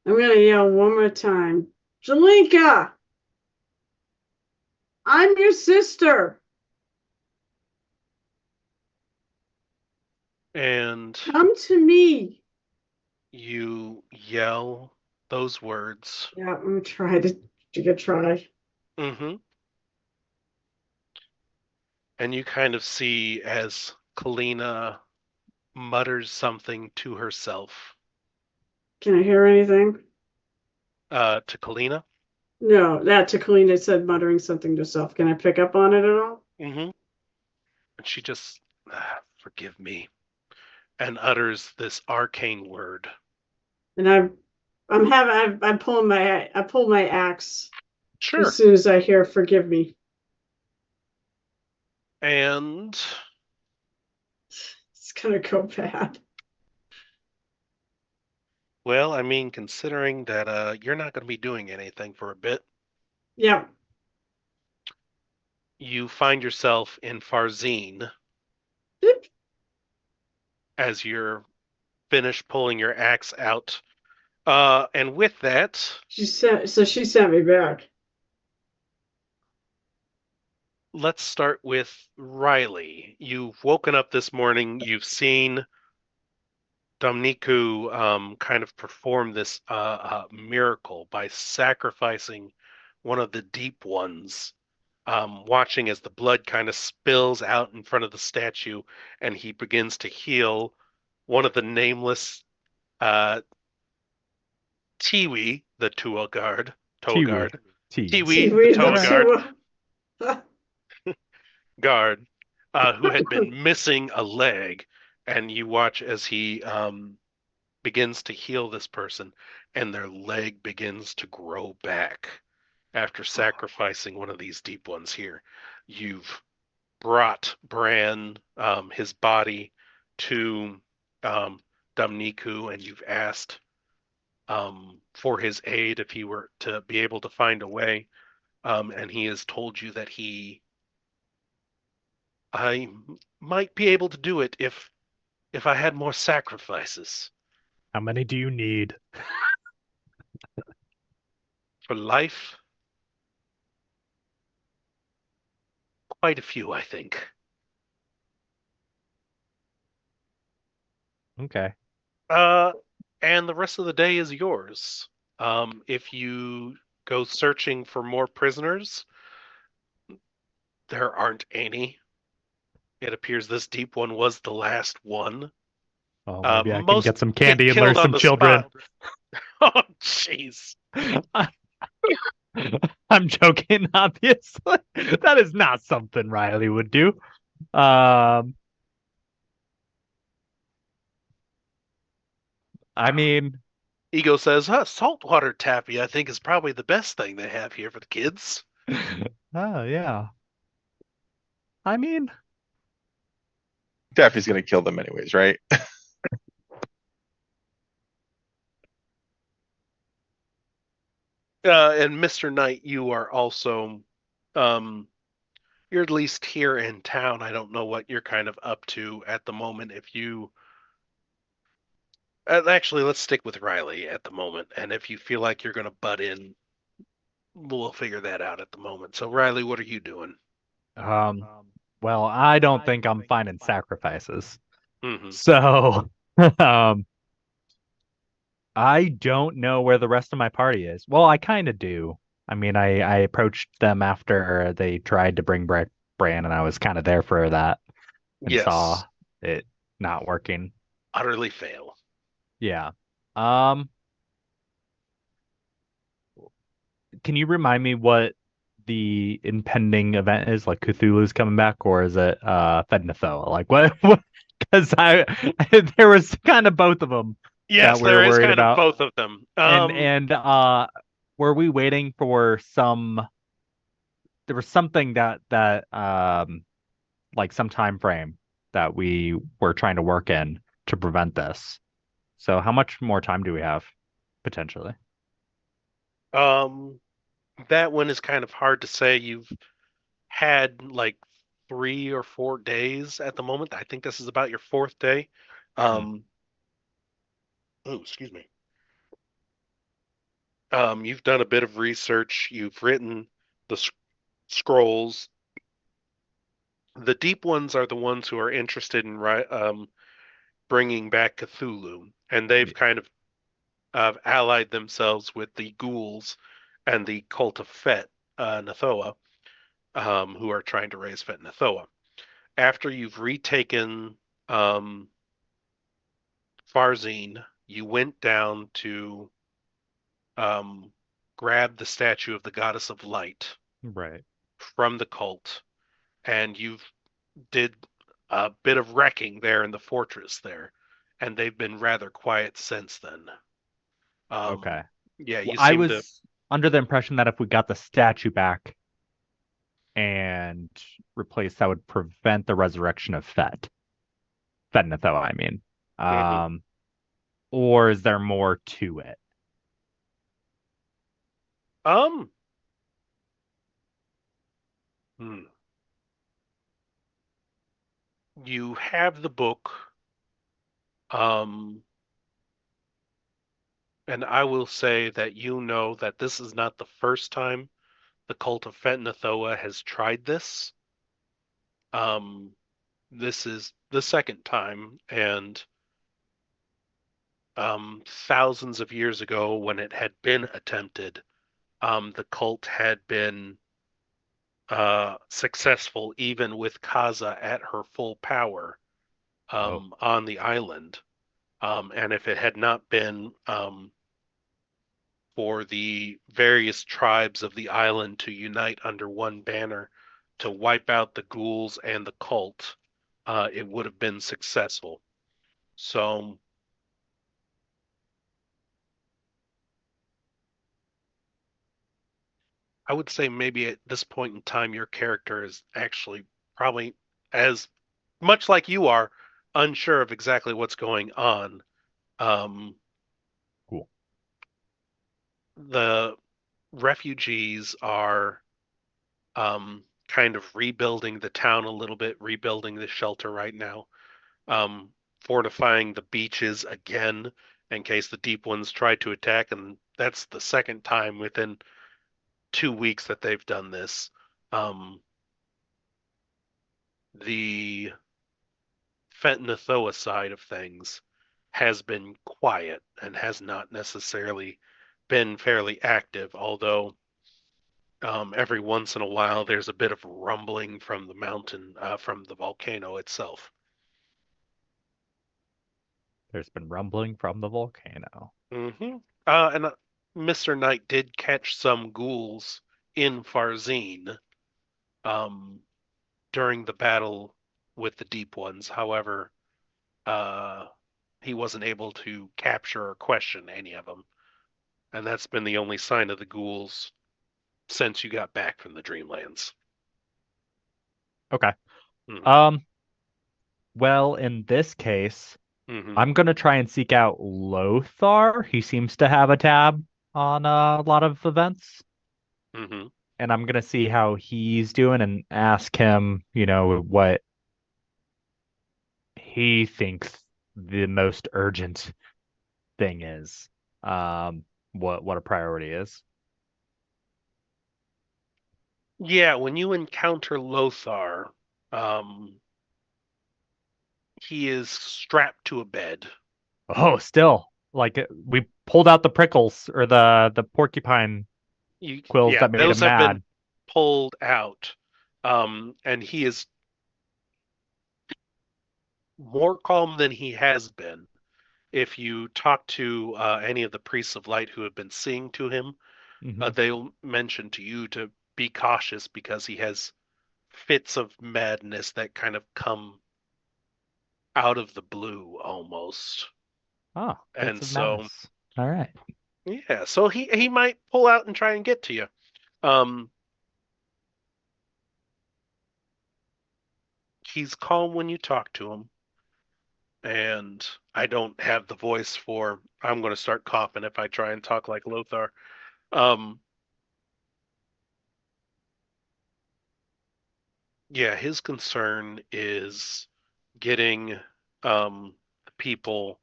I'm gonna yell one more time. Jalinka! I'm your sister. And Come to me. you yell those words. Yeah, I'm gonna try to try. Mm-hmm. And you kind of see as Kalina mutters something to herself. Can I hear anything? To Kalina. No, that to Colleen said muttering something to herself. Can I pick up on it at all? Mm-hmm. And she just, forgive me, and utters this arcane word. And I pull my axe Sure. as soon as I hear forgive me. And It's gonna go bad. well, I mean, considering that you're not going to be doing anything for a bit, Yeah. you find yourself in Farzine as you're finished pulling your axe out. And with that, She sent me back. let's start with Riley. You've woken up this morning. You've seen Dominiku kind of perform this miracle by sacrificing one of the deep ones, watching as the blood kind of spills out in front of the statue, and he begins to heal one of the nameless Tiwi, the Toa guard. Tiwi. Tiwi, the Seaweed, toe the guard, two- guard who had been missing a leg, and you watch as he begins to heal this person, and their leg begins to grow back after sacrificing one of these deep ones here. You've brought Bran, his body, to Damniku, and you've asked for his aid if he were to be able to find a way. And he has told you that I might be able to do it if I had more sacrifices. How many do you need? For life, quite a few, I think. Okay. And the rest of the day is yours. If you go searching for more prisoners, there aren't any. It appears this deep one was the last one. Oh, maybe I can Most get some get candy and killed lure on some the children. spot. Oh, jeez. I'm joking, obviously. That is not something Riley would do. I mean, Ego says, saltwater taffy, I think, is probably the best thing they have here for the kids. oh yeah. I mean, Daffy's gonna kill them anyways, right? And Mr. Knight, you are also, you're at least here in town. I don't know what you're kind of up to at the moment. If you, actually, let's stick with Riley at the moment. And if you feel like you're going to butt in, we'll figure that out at the moment. So, Riley, what are you doing? um, well, I don't think I'm finding sacrifices. Mm-hmm. So, um, I don't know where the rest of my party is. Well, I kind of do. I mean, I approached them after they tried to bring Bran, and I was kind of there for that and saw Yes, it not working. utterly fail. Yeah. Can you remind me what the impending event is? Like Cthulhu's coming back, or is it Fed Nathoa? Like what? Because there was kind of both of them that Yes, we were there is worried kind of about. both of them. And were we waiting for some? There was something that like some time frame that we were trying to work in to prevent this. So how much more time do we have potentially? Um, that one is kind of hard to say. You've had like 3 or 4 days at the moment. I think this is about your fourth day. Hmm. Oh, excuse me. You've done a bit of research. You've written the scrolls. The deep ones are the ones who are interested in bringing back Cthulhu, and they've kind of allied themselves with the ghouls and the cult of Fet Nathoa, who are trying to raise Fet Nathoa. After you've retaken Farzine, you went down to um, grab the statue of the goddess of light Right. from the cult, and you've did a bit of wrecking there in the fortress there, and they've been rather quiet since then. Okay. Yeah, Well, you I seem to. was under the impression that if we got the statue back and replaced, that would prevent the resurrection of Fet Nathoa, I mean. Mhm. Um, or is there more to it? Um, hmm. You have the book, um, and I will say that you know that this is not the first time the cult of Fet Nathoa has tried this. Um, this is the second time, and thousands of years ago, when it had been attempted, the cult had been successful even with Kaza at her full power Oh, on the island. And if it had not been for the various tribes of the island to unite under one banner to wipe out the ghouls and the cult, it would have been successful. So I would say maybe at this point in time, your character is actually probably as much like you are, unsure of exactly what's going on. Cool. The refugees are kind of rebuilding the town a little bit, rebuilding the shelter right now, fortifying the beaches again in case the deep ones try to attack. And that's the second time within 2 weeks that they've done this. The Fentonathoa side of things has been quiet and has not necessarily been fairly active, although every once in a while there's a bit of rumbling from the mountain, from the volcano itself. There's been rumbling from the volcano. Mm-hmm. And Mr. Knight did catch some ghouls in Farzine during the battle with the Deep Ones. However, he wasn't able to capture or question any of them. And that's been the only sign of the ghouls since you got back from the Dreamlands. Okay. Mm-hmm. Well, in this case, Mm-hmm. I'm gonna try and seek out Lothar. He seems to have a tab on a lot of events, Mm-hmm. and I'm gonna see how he's doing and ask him, what he thinks the most urgent thing is. What a priority is. Yeah, when you encounter Lothar, he is strapped to a bed. Oh, still, like we pulled out the prickles or the porcupine quills Yeah, that made those him have been mad. pulled out. And he is more calm than he has been. If you talk to any of the priests of light who have been seeing to him, Hmm. they'll mention to you to be cautious because he has fits of madness that kind of come out of the blue almost. Oh, bits And of so, madness. All right. yeah, so he might pull out and try and get to you. Um, he's calm when you talk to him, and I don't have the voice for I'm going to start coughing if I try and talk like Lothar. Um, yeah, his concern is getting the people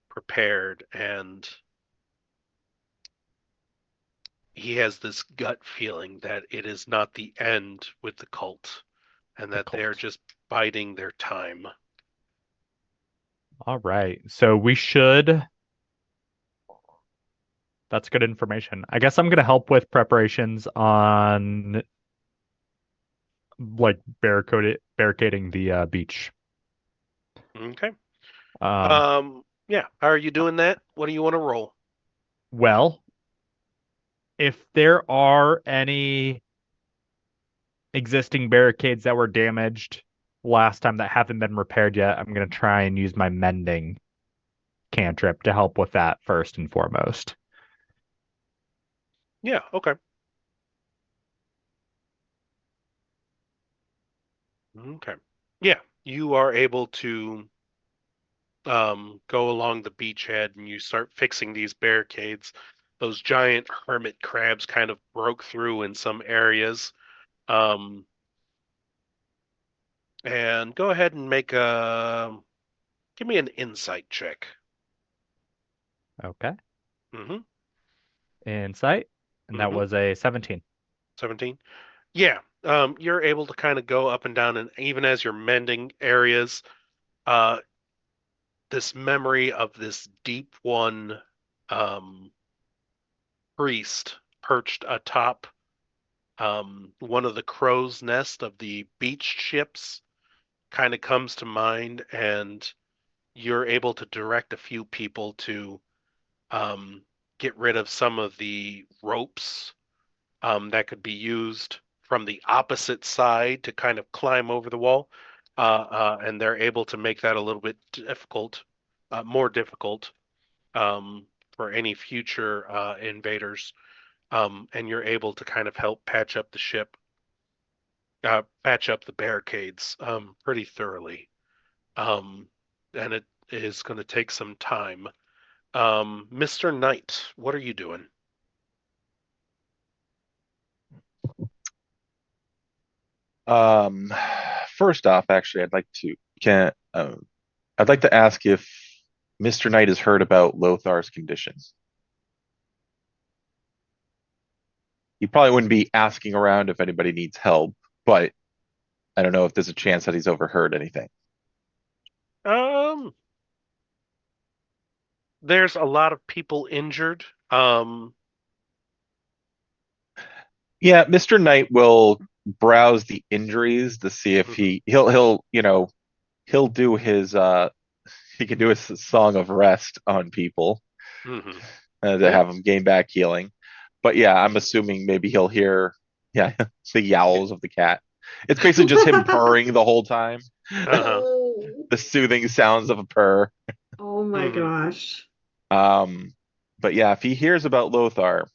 prepared, and he has this gut feeling that it is not the end with the cult and The that they're cult. just biding their time. All right. So we should. That's good information. I guess I'm gonna help with preparations on like barricading the beach. Okay. Um, Yeah. How are you doing that? What do you want to roll? well, if there are any existing barricades that were damaged last time that haven't been repaired yet, I'm gonna try and use my mending cantrip to help with that first and foremost. Yeah. Okay. Okay. Yeah. You are able to go along the beachhead and you start fixing these barricades. Those giant hermit crabs kind of broke through in some areas. Um, and go ahead and give me an insight check. Okay. Mm-hmm. Insight, and that Mm-hmm. was a 17. 17. Yeah. You're able to kind of go up and down, and even as you're mending areas, uh, this memory of this deep one um, priest perched atop one of the crow's nest of the beach ships kind of comes to mind, and you're able to direct a few people to um, get rid of some of the ropes that could be used from the opposite side to kind of climb over the wall, and they're able to make that a little bit difficult, more difficult for any future invaders. And you're able to kind of help patch up the ship, patch up the barricades pretty thoroughly. And it is going to take some time. Mr. Knight, what are you doing? First off, actually, I'd like to ask if Mr. Knight has heard about Lothar's conditions. He probably wouldn't be asking around if anybody needs help, but I don't know if there's a chance that he's overheard anything. There's a lot of people injured. Yeah, Mr. Knight will browse the injuries to see if he'll do his he can do his song of rest on people Mhm. to have them gain back healing. But yeah, I'm assuming maybe he'll hear the yowls of the cat. It's basically just him purring the whole time. Uh-huh. The soothing sounds of a purr. Oh my Mhm. gosh. But yeah, if he hears about Lothar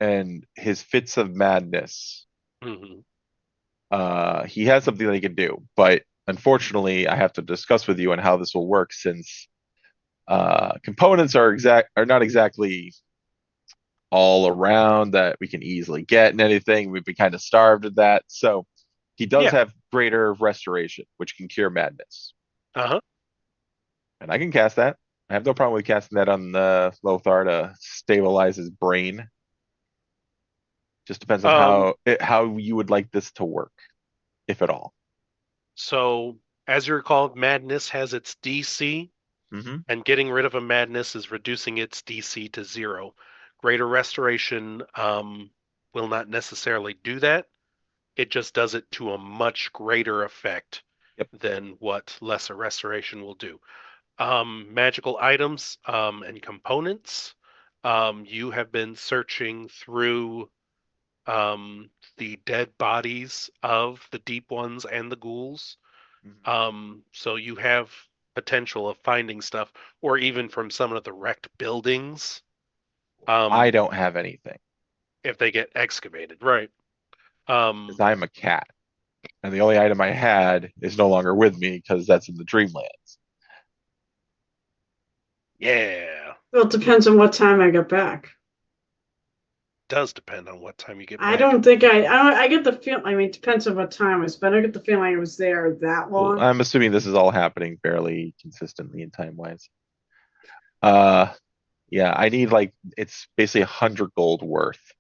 and his fits of madness, Mhm. he has something that he can do. But unfortunately, I have to discuss with you on how this will work since components are not exactly all around that we can easily get and anything. We've been kind of starved of that. So he does Yeah. have greater restoration, which can cure madness. Uh-huh. And I can cast that. I have no problem with casting that on Lothar to stabilize his brain. Just depends on how you would like this to work, if at all. So, as you recall, madness has its DC, Mm-hmm. and getting rid of a madness is reducing its DC to 0. Greater restoration will not necessarily do that. It just does it to a much greater effect Yep. than what lesser restoration will do. Magical items and components. You have been searching through the dead bodies of the deep ones and the ghouls. So you have potential of finding stuff, or even from some of the wrecked buildings. I don't have anything If they get excavated, right? because I'm a cat, and the only item I had is no longer with me because that's in the Dreamlands. Yeah, Well, it depends on what time I get back. does depend on what time you get I back. don't think I get the feel. I mean, it depends on what time it's, but I get the feeling I was there that Well, long. I'm assuming this is all happening fairly consistently in time wise. Yeah, I need it's basically 100 gold worth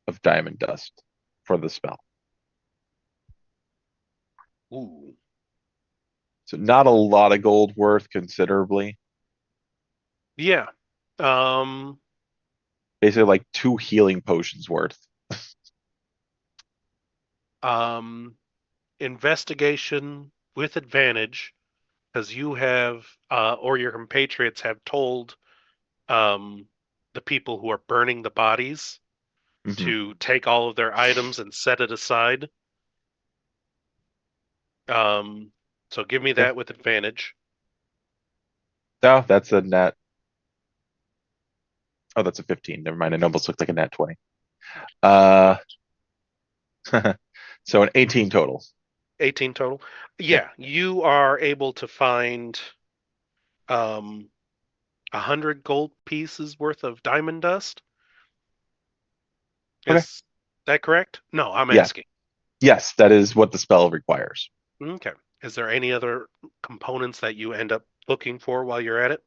of diamond dust for the spell. Ooh, So not a lot of gold worth considerably. yeah. Basically like 2 healing potions worth. Investigation with advantage, because you have, or your compatriots have told the people who are burning the bodies Mhm. to take all of their items and set it aside. So give me that with advantage. No, that's a net. Oh, that's a 15. Never mind. It almost looked like a net 20. So an 18 total. 18 total. Yeah, you are able to find 100 gold pieces worth of diamond dust. Okay. Is that correct? No, I'm Yeah. asking. Yes, that is what the spell requires. Okay. Is there any other components that you end up looking for while you're at it?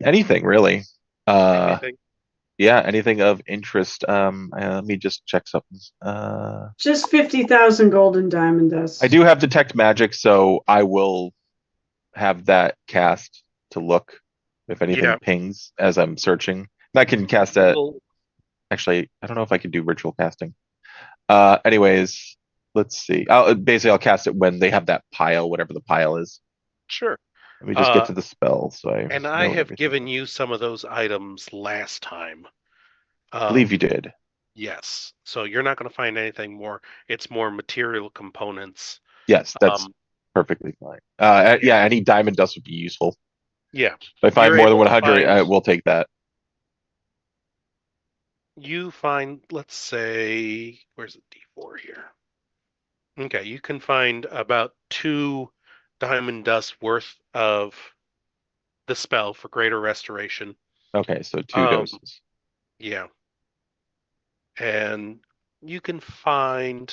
Anything really. Anything? Yeah, anything of interest. Let me just check something. Just 50,000 golden diamond dust. I do have detect magic, so I will have that cast to look if anything Yeah. pings as I'm searching. And I can cast that. Well, Actually, I don't know if I can do ritual casting. Anyways, let's see. I'll cast it when they have that pile, whatever the pile is. sure. Let me just get to the spell. So And I note have everything. given you some of those items last time. I believe you did. Yes. So you're not going to find anything more. It's more material components. Yes, that's perfectly fine. Yeah, any diamond dust would be useful. Yeah. If I find You're more than able to 100, find- we'll take that. You find, let's say, where's the D4 here? Okay, you can find about 2 diamond dust worth of the spell for greater restoration. Okay, so 2 doses. Yeah. And you can find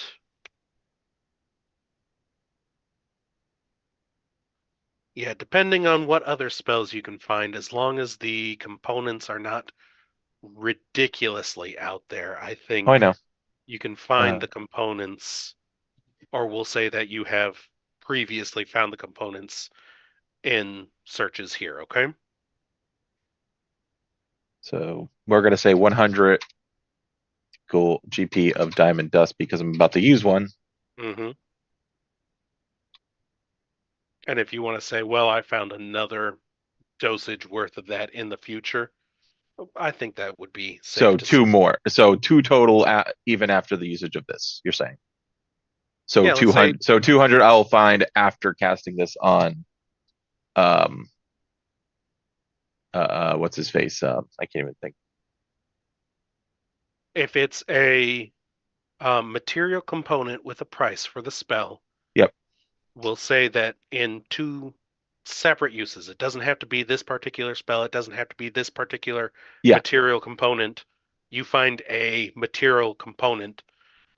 depending on what other spells you can find, as long as the components are not ridiculously out there, I think Oh, I know. you can find the components, or we'll say that you have previously found the components in searches here, okay? So we're going to say 100 gold GP of diamond dust because I'm about to use one. Mm-hmm. And if you want to say, well, I found another dosage worth of that in the future, I think that would be safe So to 2 say. more. So 2 total even after the usage of this, you're saying. So Yeah, let's say 200 so 200 I'll find after casting this on what's his face? I can't even think. if it's a material component with a price for the spell. Yep. We'll say that in 2 separate uses. It doesn't have to be this particular spell. It doesn't have to be this particular material component. You find a material component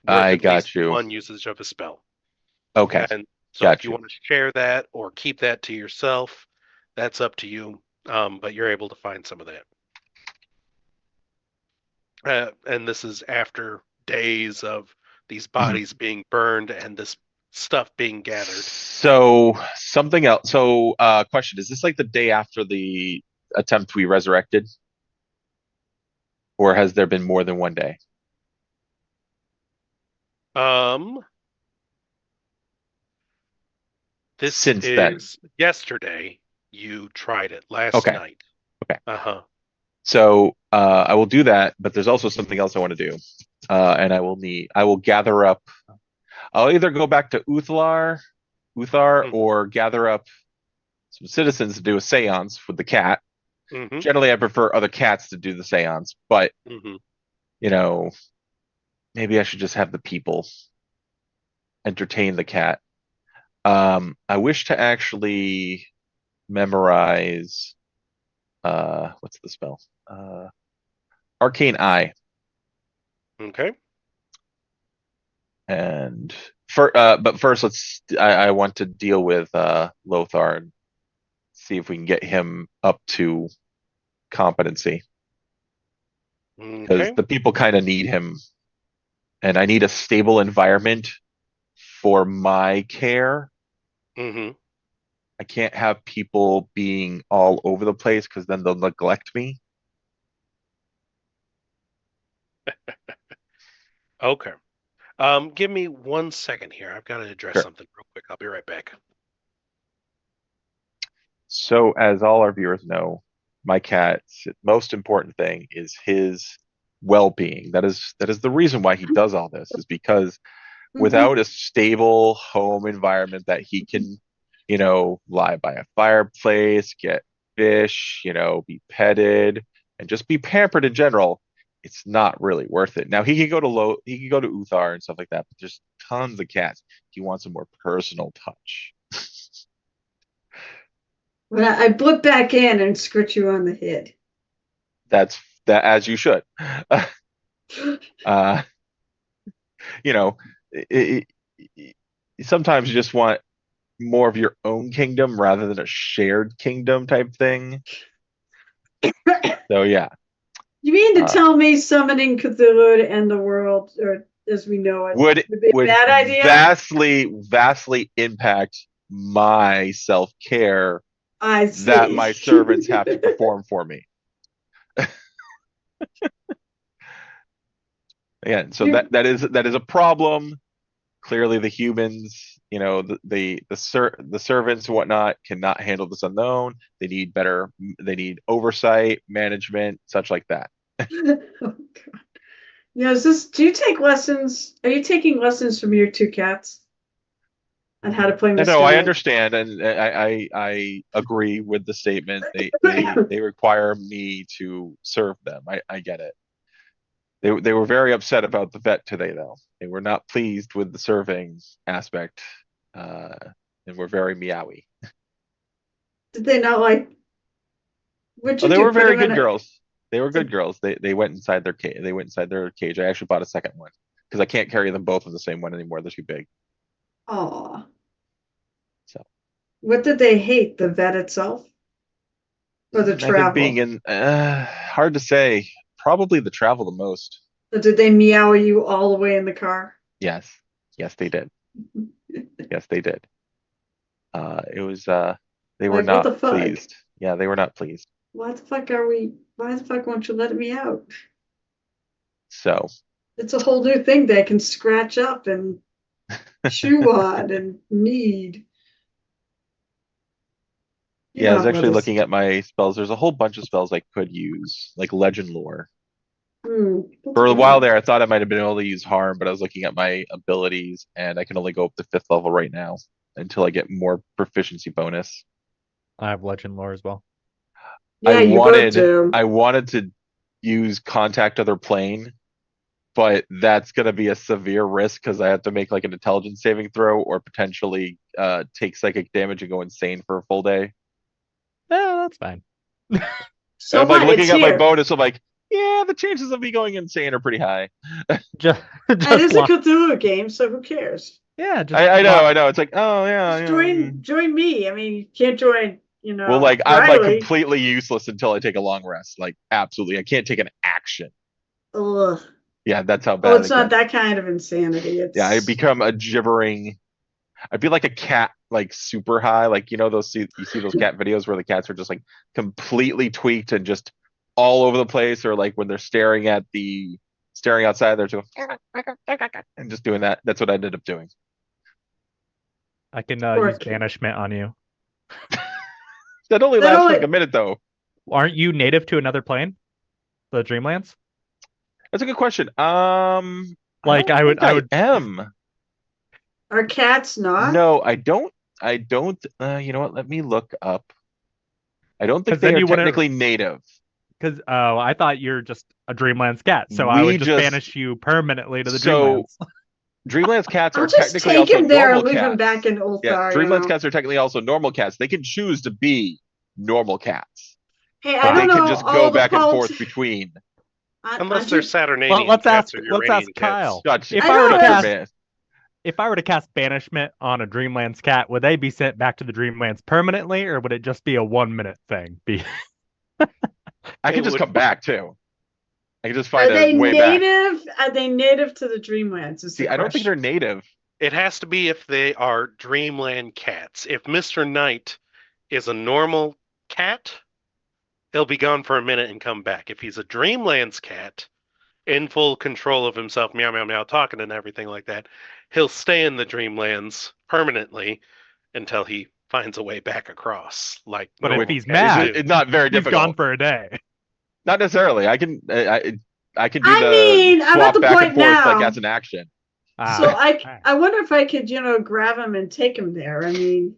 worth I at least got you. 1 usage of a spell. Okay. And so if you want to share that or keep that to yourself, that's up to you. But you're able to find some of that. And this is after days of these bodies being burned and this stuff being gathered. So something else. So question, is this like the day after the attempt we resurrected? Or has there been more than 1 day? This Since is then. yesterday. You tried it last night. Okay. So I will do that, but there's also something else I want to do. And I will gather up. I'll either go back to Uthar, or gather up some citizens to do a seance with the cat. Generally, I prefer other cats to do the seance, but maybe I should just have the people entertain the cat. I wish to actually memorize what's the spell? Arcane Eye. Okay. And but first I want to deal with Lothar and see if we can get him up to competency. Because the people kind of need him, and I need a stable environment for my care. I can't have people being all over the place because then they'll neglect me. Okay. Give me 1 second here. I've got to address something real quick. I'll be right back. So, as all our viewers know, my cat's most important thing is his well-being. That is the reason why he does all this, is because without a stable home environment that he can, lie by a fireplace, get fish, be petted, and just be pampered in general, it's not really worth it. Now he can go to Uthar and stuff like that, but there's tons of cats. He wants a more personal touch. When I blip back in and scritch you on the head. That as you should. Sometimes you just want more of your own kingdom rather than a shared kingdom type thing. So yeah. You mean to tell me summoning Cthulhu to end the world, or as we know it, would be a bad idea? Vastly impact my self-care see. that my servants have to perform for me. Again, so that is a problem. clearly the humans, the servants and whatnot cannot handle this unknown. They need oversight, management, such like that. Oh, God. Do you take lessons? Are you taking lessons from your two cats on how to play Mr. No, I Knight? understand, and I agree with the statement. They require me to serve them. I get it. They were very upset about the vet today, though. They were not pleased with the serving aspect, and were very meowy. Did they not like? What'd Oh, you they do? were Put very them in good a. girls. They were good girls. They went inside their cage. They went inside their cage. I actually bought a second one because I can't carry them both in the same one anymore. They're too big. Aw. So What did they hate? The vet itself, or the I think being travel? in hard to say. Probably the travel the most. Or did they meow you all the way in the car? Yes, yes, they did. Yes, they did. It was they were Like, what not the fuck? pleased. Yeah, they were not pleased. Why the fuck won't you let me out? So It's a whole new thing they can scratch up and chew on and knead. You yeah, I know was how actually brothers. looking at my spells. There's a whole bunch of spells I could use, like legend lore. That's For a while weird. there, I thought I might have been able to use harm, but I was looking at my abilities, and I can only go up to 5th level right now until I get more proficiency bonus. I have legend lore as well. Yeah, you both do. I wanted to use contact other plane, but that's going to be a severe risk because I have to make like an intelligence saving throw or potentially take psychic damage and go insane for a full day. Yeah, that's fine. So And I'm like what? looking It's at my here. bonus. I'm like, yeah, the chances of me going insane are pretty high. Just, It just is a lock. Cthulhu game, so who cares? Yeah, just I know, lock. I know. It's like, oh yeah, Just yeah. join me. I mean, you can't join, Well, like I'm like Riley. completely useless until I take a long rest. Like absolutely, I can't take an action. Ugh. Yeah, that's how Oh, bad it's it not gets. that kind of insanity. Yeah, I It's become a gibbering. I'd be like a cat, like super high. Like you see those cat videos where the cats are just like completely tweaked and just all over the place, or like when they're staring outside, they're just going, and just doing that. That's what I ended up doing. I can poor use kid. banishment on you. That only That lasts for only- like a minute though. Aren't you native to another plane? The Dreamlands? That's a good question. Like I don't think I would. am. Are cats not? No, I don't. I don't. You know what? Let me look up. I don't think 'Cause then they are you wouldn't- technically native. Because I thought you're just a Dreamlands cat, so I We would just just- banish you permanently to the So- Dreamlands. Dreamlands cats I'll are just technically take also him there normal and leave cats. him back in Ulthar. Yeah, Dreamlands cats are technically also normal cats. They can choose to be normal cats. Hey, But I don't they know can just all go the back and forth politics. between. Unless they're Saturnanian Well, let's cats ask- or let's ask Uranian Kyle. cats. Gotcha. If I I were know to it's- cast, if I were to cast banishment on a Dreamlands cat, would they be sent back to the Dreamlands permanently, or would it just be a 1 minute thing? I It can just would- come back too. I can just Are find they a way back. native? Are they native to the Dreamlands? Is See, the I don't think they're question. native. It has to be if they are Dreamland cats. If Mr. Knight is a normal cat, he'll be gone for a minute and come back. If he's a Dreamlands cat, in full control of himself, meow meow meow, talking and everything like that, he'll stay in the Dreamlands permanently until he finds a way back across. Like, But normal if he's cats mad, do. It's not very He's difficult. gone for a day. Not necessarily. I can do I the mean, I'm at swap the back point and forth like now. as an action. So Alright. I wonder if I could, grab him and take him there. I mean,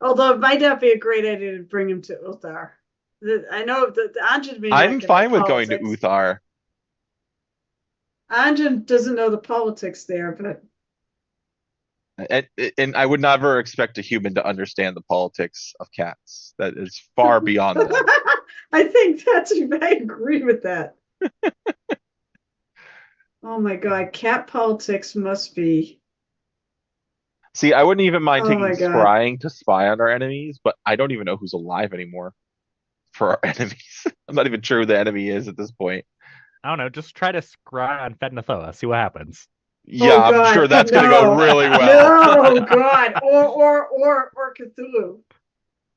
although it might not be a great idea to bring him to Ulthar. I know that the Anjan may not I'm get fine the with going to politics. Uthar. Anjan doesn't know the politics there, but And I would never expect a human to understand the politics of cats. That is far beyond them. I think I agree with that. Oh my God, cat politics must be. See, I wouldn't even mind Oh taking my God. scrying to spy on our enemies, but I don't even know who's alive anymore for our enemies. I'm not even sure who the enemy is at this point. I don't know. Just try to scry on Fednathoa. See what happens. Yeah, Oh, I'm God, sure that's gonna go no. really well. No, God, or Cthulhu.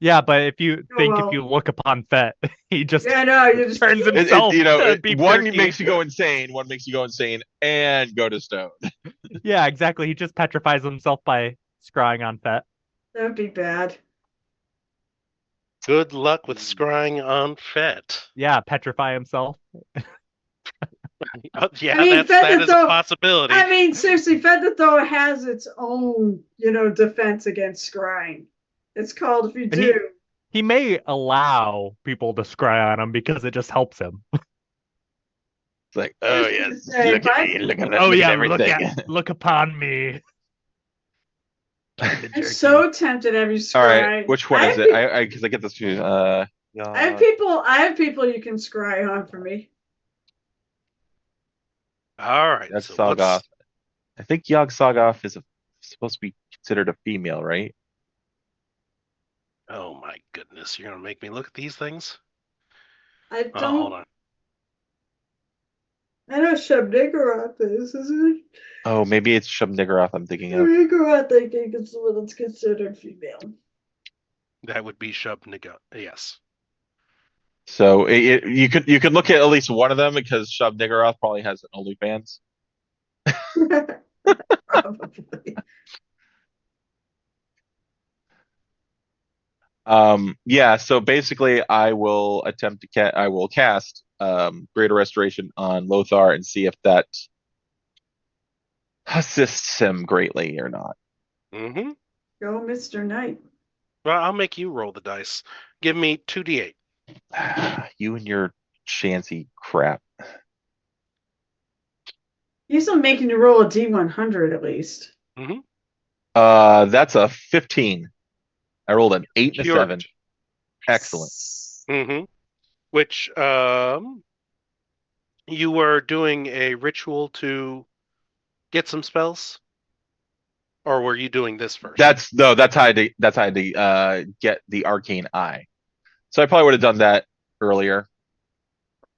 Yeah, but if you Oh, well. if you look upon Fett, he just Yeah, no, you just turns himself to beef one jerky. makes you go insane, one makes you go insane, and go to stone. Yeah, exactly. He just petrifies himself by scrying on Fett. That would be bad. Good luck with scrying on Fett. Yeah, petrify himself. Yeah, I mean, that is a Fendathor- possibility. I mean, seriously, Fendathor has its own, defense against scrying. It's called if you And do. He may allow people to scry on him because it just helps him. It's like, I oh was gonna yes, say, look if at I- me, look at Oh look yeah, at everything. look upon me. I'm so tempted to have you scry. All right, which one I is have it? peop- Because I get this confused. I have people you can scry on for me. All right, That's so Sagoth. I think Yog Sagoth is supposed to be considered a female, right? oh my goodness, you're gonna make me look at these things? I Oh, don't. hold on. I know Shub-Niggurath is, isn't it? Oh, maybe it's Shub-Niggurath I'm thinking of. Niggurath, I think, is the one that's considered female. That would be Shub-Niggurath. Yes. So you could look at least one of them because Shub-Niggurath probably has an OnlyFans. Probably. Yeah, so basically I will cast Greater Restoration on Lothar and see if that assists him greatly or not. Mm-hmm. Go, Mr. Knight. Well, I'll make you roll the dice. Give me 2d8. You and your chancy crap. He's not making you roll a D100 at least. Mm-hmm. That's a 15. I rolled an 8 and a Cured. 7. Excellent. Mm-hmm. Which, you were doing a ritual to get some spells? Or were you doing this first? That's how I had to get the arcane eye. So I probably would have done that earlier.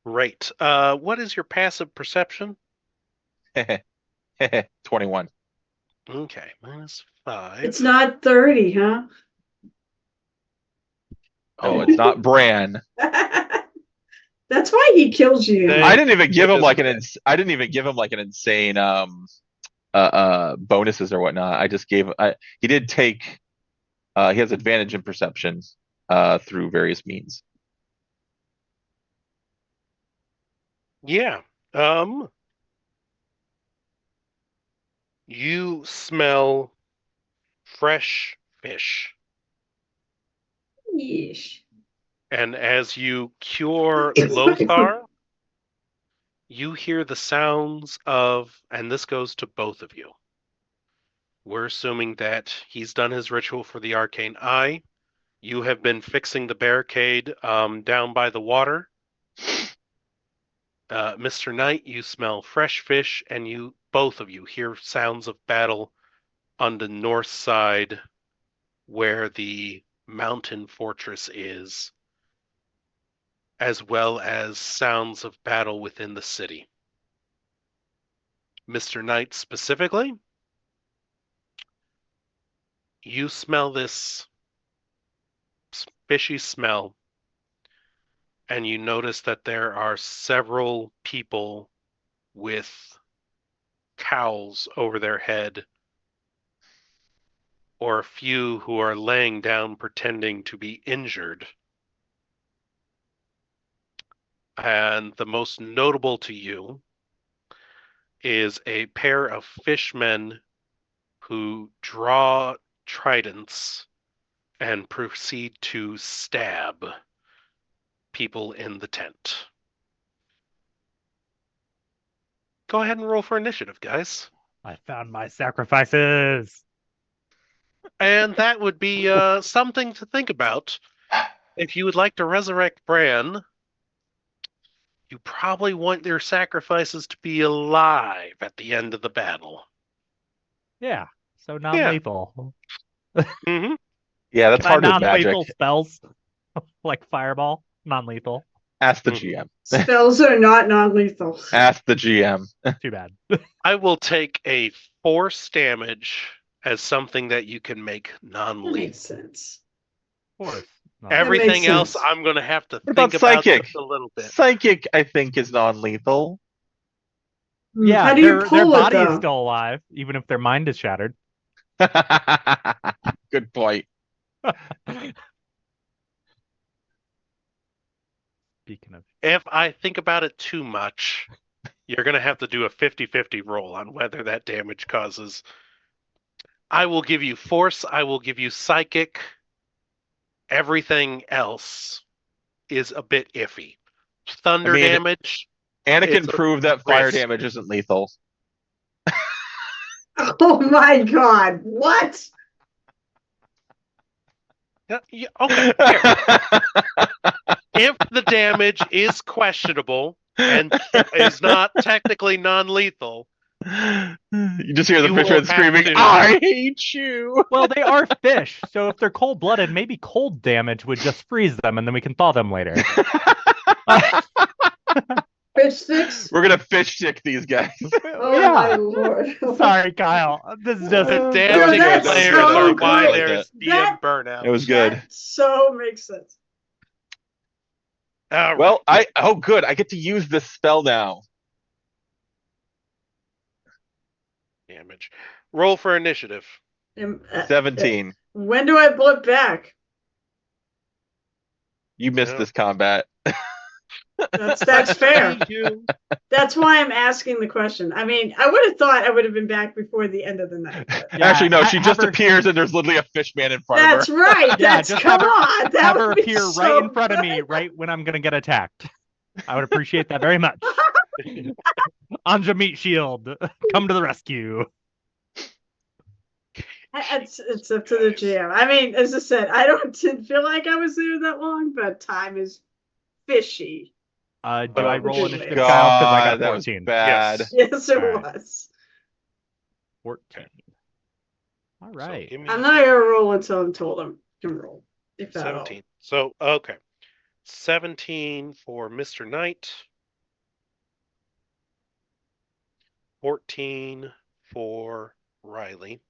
Great. What is your passive perception? 21. Okay, -5. It's not 30, huh? Oh, it's not Bran. That's why he kills you. I didn't even give him It like doesn't an insane bonuses or whatnot. I just gave he did take he has advantage in perception through various means. Yeah. You smell fresh fish. Yeesh. And as you cure Lothar, you hear the sounds of, and this goes to both of you. We're assuming that he's done his ritual for the arcane eye. You have been fixing the barricade down by the water. Mr. Knight, you smell fresh fish, and both of you hear sounds of battle on the north side where the mountain fortress is, as well as sounds of battle within the city. Mr. Knight specifically, you smell this fishy smell, and you notice that there are several people with cowls over their head, or a few who are laying down pretending to be injured. And the most notable to you is a pair of fishmen who draw tridents and proceed to stab people in the tent. Go ahead and roll for initiative, guys. I found my sacrifices. And that would be something to think about. If you would like to resurrect Bran, you probably want your sacrifices to be alive at the end of the battle. Yeah, so non-lethal. Mm-hmm. Yeah, that's hard with Non-lethal magic. spells like fireball, non-lethal. Ask the Mhm. GM. Spells are not non-lethal. Ask the GM. Too bad. I will take a force damage as something that you can make That non-lethal. makes sense. force. No. Everything makes else, sense. I'm going to have to What think about about psychic? just a little bit. Psychic, I think, is non-lethal. Yeah, How do you their pull it body is though? still alive, even if their mind is shattered. Good point. Speaking of, If I think about it too much, you're going to have to do a 50-50 roll on whether that damage causes. I will give you force. I will give you psychic. Everything else is a bit iffy. Thunder damage. Anakin It's a proved that fire risk. damage isn't lethal. Oh my god! What? Yeah, okay. Here. If the damage is questionable and is not technically non-lethal, You just hear the You will fisherman have screaming, to- "I hate you!" well, they are fish, so if they're cold-blooded, maybe cold damage would just freeze them, and then we can thaw them later. Fish sticks? We're gonna fish stick these guys. Oh yeah. my lord! Sorry, Kyle. This is just the Oh, dancing that's players so are why good. there's DM burnout. It was good. That so makes sense. All right. Well, good. I get to use this spell now. Damage. Roll for initiative. 17. When do I blip back? You missed No. this combat. That's fair. That's why I'm asking the question. I mean, I would have thought I would have been back before the end of the night. But Yeah, Actually, no. She have just her- appears and there's literally a fish man in front that's of her. right. Yeah, That's just come have her- on. That have would her be appear so right in front of good. me, right when I'm gonna get attacked. I would appreciate that very much. Anja Meat Shield, come to the rescue. It's up to the GM. I mean, as I said, didn't feel like I was there that long, but time is fishy. Do I Oh, roll God, initiative, Kyle? Because I got that was 14. bad. Yes, it All right. was. 14. All right. So give me I'm not gonna roll until I'm told I'm gonna roll. If at all. 17. So, okay. 17 for Mr. Knight. 14 for Riley.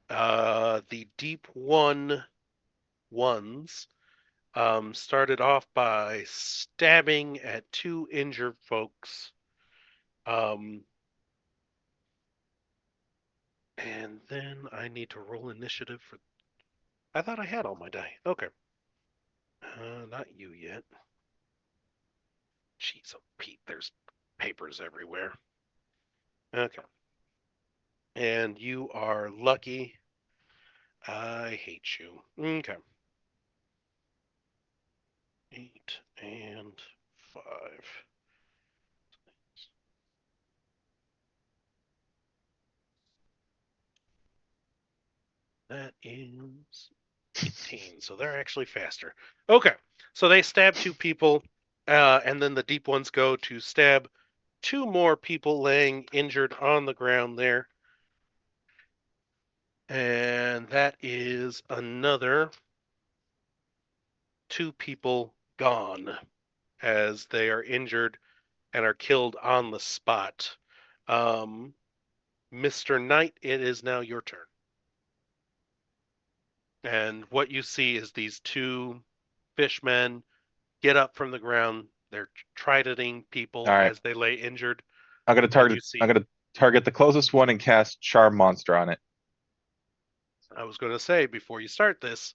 The deep ones started off by stabbing at two injured folks. And then I need to roll initiative for. I thought I had all my die. Okay. Not you yet. Jeez, oh Pete, there's papers everywhere. Okay. And you are lucky. I hate you. Okay. 8 and 5. That is 18. So they're actually faster. Okay. So they stab two people, and then the deep ones go to stab two more people laying injured on the ground there. And that is another two people gone as they are injured and are killed on the spot. Mr. Knight, it is now your turn. And what you see is these two fishmen get up from the ground. They're tridenting people All right. as they lay injured. I'm gonna target. you see- I'm gonna target the closest one and cast Charm Monster on it. I was going to say, before you start this,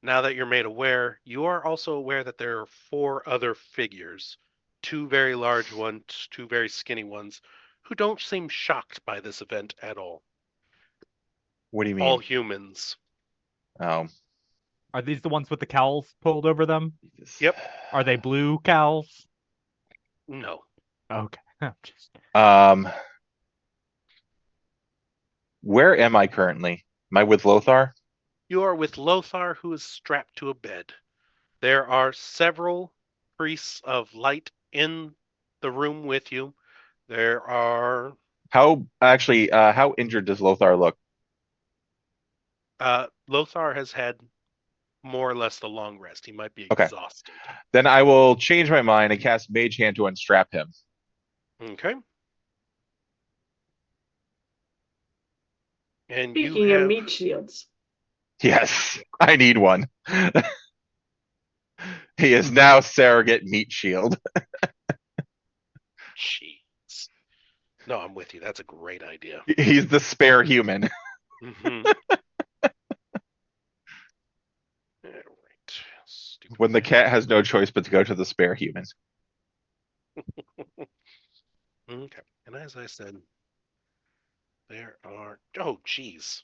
now that you're made aware, you are also aware that there are 4 other figures, 2 very large ones, 2 very skinny ones, who don't seem shocked by this event at all. What do you mean? All humans. Oh. Are these the ones with the cowls pulled over them? Yep. Are they blue cowls? No. Okay. Just... Where am I currently? Am I with Lothar? You are with Lothar, who is strapped to a bed. There are several priests of light in the room with you. There are. How injured does Lothar look? Lothar has had more or less the long rest. He might be Okay. exhausted. Then I will change my mind and cast Mage Hand to unstrap him. Okay. And Speaking you have. of meat shields. Yes, I need one. He is now surrogate meat shield. Jeez. No, I'm with you. That's a great idea. He's the spare human. Mm-hmm. All right. Stupid When the map. cat has no choice but to go to the spare human. Okay. And as I said, there are. Oh, jeez.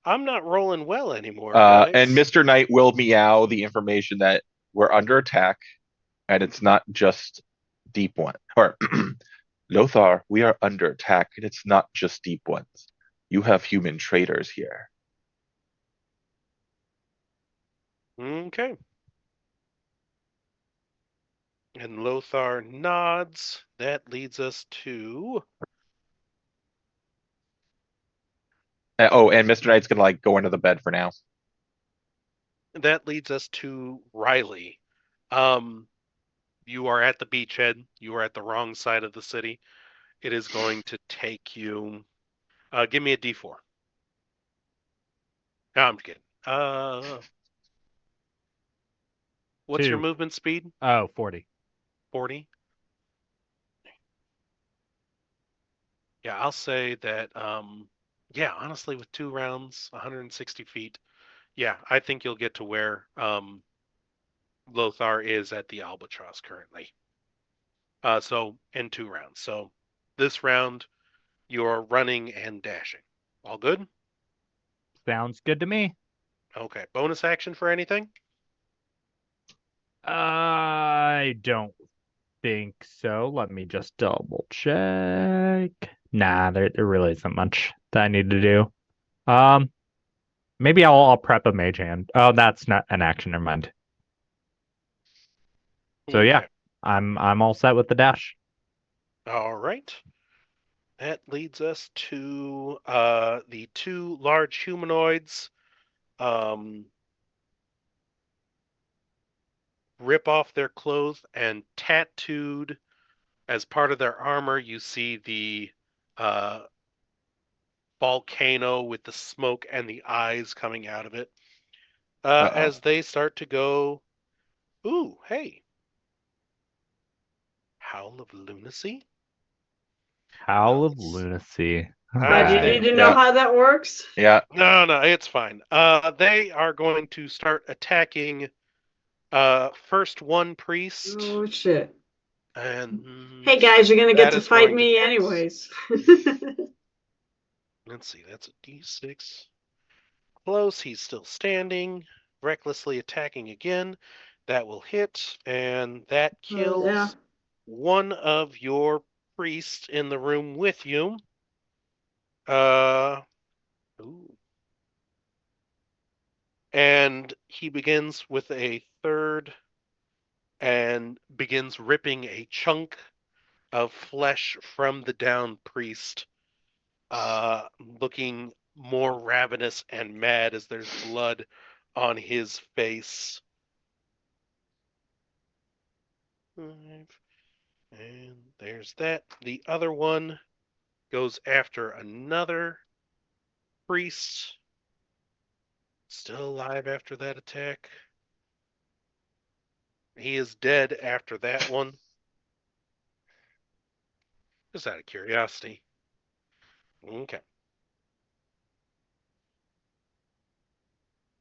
I'm not rolling well anymore, And guys. Mr. Knight will meow the information that we're under attack, and it's not just deep one. Or Lothar, we are under attack, and it's not just deep ones. You have human traders here. Okay. And Lothar nods. That leads us to. Oh, and Mr. Knight's gonna like go under the bed for now. That leads us to Riley. You are at the beachhead. You are at the wrong side of the city. It is going to take you. Give me a D4. No, I'm kidding. What's your 2. movement speed? Oh, 40. 40. Yeah, I'll say that. Yeah, honestly, with 2 rounds, 160 feet. Yeah, I think you'll get to where Lothar is at the Albatross currently. So in 2 rounds. So this round, you're running and dashing. All good? Sounds good to me. Okay. Bonus action for anything? I don't think so. Let me just double check. Nah, there really isn't much that I need to do. Maybe I'll prep a mage hand. Oh, that's not an action. Never mind. So yeah, Okay. I'm all set with the dash. All right. That leads us to the 2 large humanoids. Rip off their clothes, and tattooed as part of their armor, you see the uh, volcano with the smoke and the eyes coming out of it. As they start to go, ooh, hey, Howl of Lunacy? Howl of Let's- Lunacy. do you they- need to know how that works? Yeah. No, it's fine. They are going to start attacking first one priest. Oh shit. And Hey guys, you're gonna that get to is fight going to me hit. anyways. Let's see, that's a D6. Close, he's still standing, recklessly attacking again. That will hit, and that kills Oh, yeah. one of your priests in the room with you. Uh, ooh. And he begins with a third and begins ripping a chunk of flesh from the down priest, looking more ravenous and mad as there's blood on his face. 5, and there's that. The other one goes after another priest. Still alive after that attack. He is dead after that one. Just out of curiosity. Okay.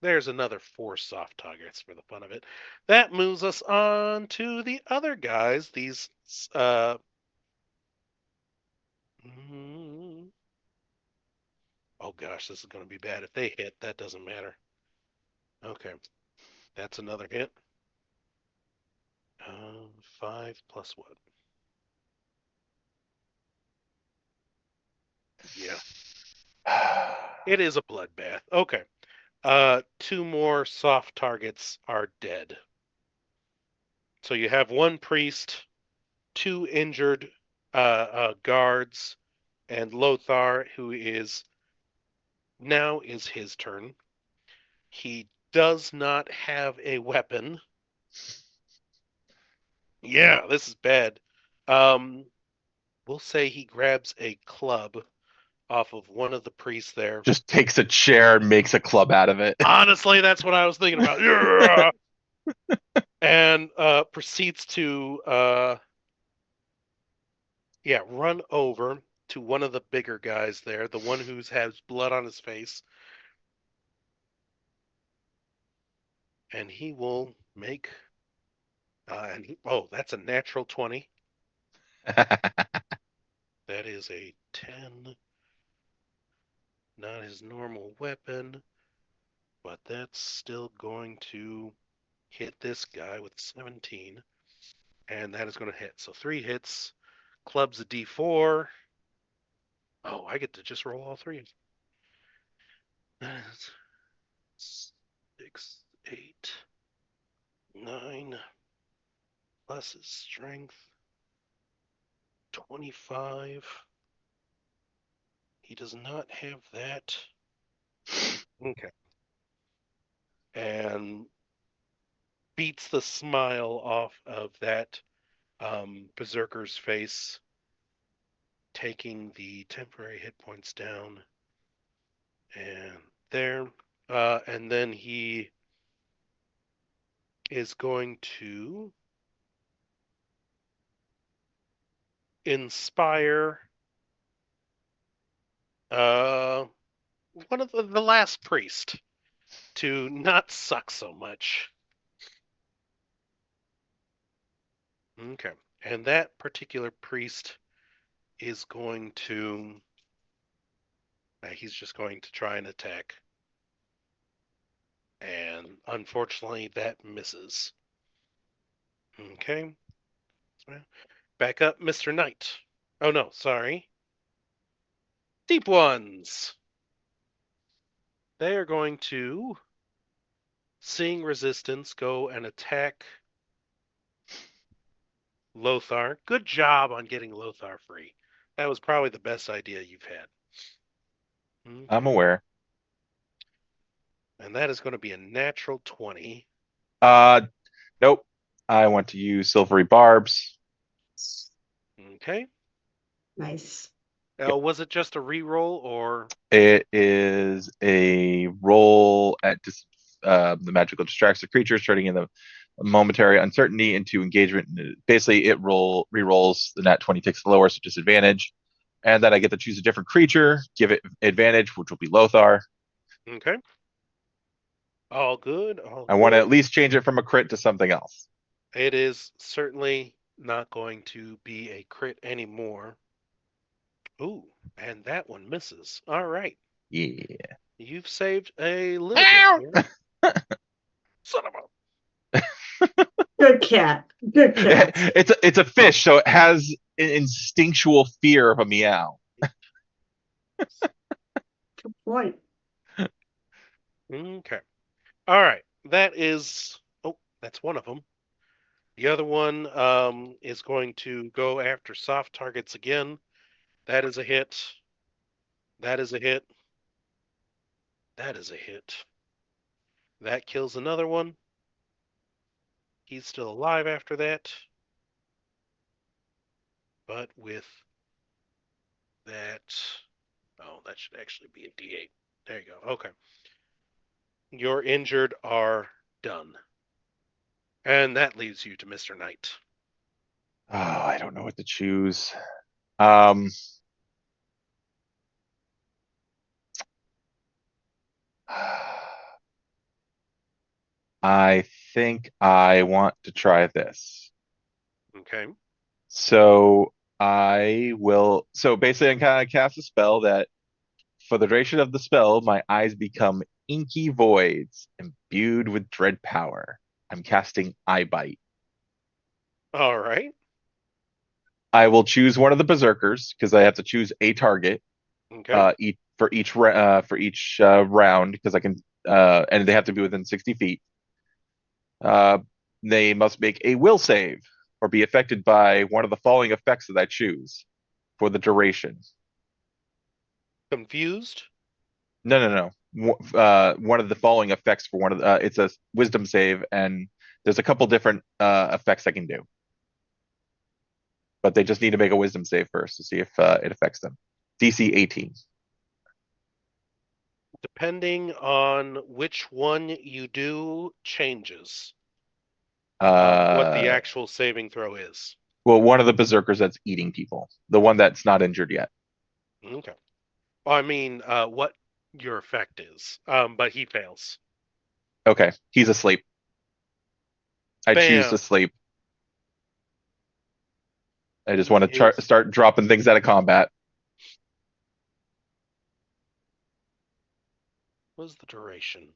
There's another 4 soft targets for the fun of it. That moves us on to the other guys. These oh gosh, this is going to be bad. If they hit, that doesn't matter. Okay. That's another hit. 5 plus what? Yeah. It is a bloodbath. Okay. 2 more soft targets are dead. So you have 1 priest, 2 injured guards, and Lothar, who is now is his turn. He does not have a weapon. Yeah, this is bad. We'll say he grabs a club off of one of the priests there. Just takes a chair and makes a club out of it. Honestly, that's what I was thinking about. Yeah! And proceeds to run over to one of the bigger guys there, the one who has blood on his face. And he will make that's a natural 20. That is a 10. Not his normal weapon, but that's still going to hit this guy with 17. And that is going to hit. So 3 hits. Club's a D4. Oh, I get to just roll all 3. 6, 8, 9, plus his strength. 25. He does not have that. Okay. And beats the smile off of that berserker's face, taking the temporary hit points down. And there. And then he is going to inspire one of the last priest to not suck so much. Okay. And that particular priest is going to he's just going to try and attack. And unfortunately that misses. Okay. Back up, Mr. Knight. Oh no, sorry. Deep Ones. They are going to, seeing resistance, go and attack Lothar. Good job on getting Lothar free. That was probably the best idea you've had. Okay. I'm aware. And that is going to be a natural 20. Nope. I want to use silvery barbs. Okay. Nice. Was it just a reroll or? It is a roll at the magical distracts the creature, turning in the momentary uncertainty into engagement. Basically, it re-rolls. The nat 20 takes the lower, so disadvantage. And then I get to choose a different creature, give it advantage, which will be Lothar. Okay. All good. I want to at least change it from a crit to something else. It is certainly not going to be a crit anymore. Ooh, and that one misses. All right. Yeah. You've saved a little bit here. Son of a... Good cat. Good cat. It's a fish, so it has an instinctual fear of a meow. Good point. Okay. All right. That's one of them. The other one is going to go after soft targets again. That is a hit. That is a hit. That is a hit. That kills another one. He's still alive after that. But with that... Oh, that should actually be a D8. There you go. Okay. Your injured are done. And that leaves you to Mr. Knight. Oh, I don't know what to choose. I think I want to try this. Okay. So basically I'm kind of cast a spell that for the duration of the spell, my eyes become inky voids imbued with dread power. I'm casting Eye Bite. All right. I will choose one of the berserkers because I have to choose a target Okay. for each round because I can and they have to be within 60 feet. They must make a will save or be affected by one of the following effects that I choose for the duration. Confused? No. One of the following effects for one of the it's a wisdom save, and there's a couple different effects I can do, but they just need to make a wisdom save first to see if it affects them. DC 18. Depending on which one you do, changes what the Uh, actual saving throw is. well, one of the berserkers that's eating people, the one that's not injured yet. Okay. Well, I mean, what your effect is, but he fails. Okay, he's asleep. I choose Bam. to sleep. I just He want to is. start dropping things out of combat. What's the duration?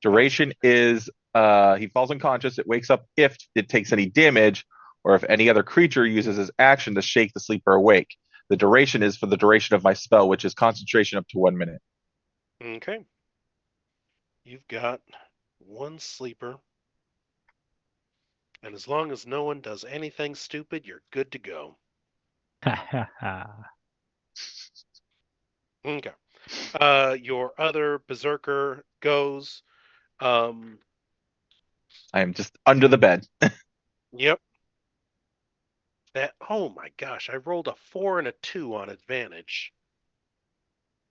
Duration is he falls unconscious. It wakes up if it takes any damage, or if any other creature uses his action to shake the sleeper awake. The duration is for the duration of my spell, which is concentration up to 1 minute. Okay. You've got one sleeper. And as long as no one does anything stupid, you're good to go. Okay. Your other berserker goes. Um, I am just under the bed. yep. That. Oh my gosh! I rolled a 4 and a 2 on advantage.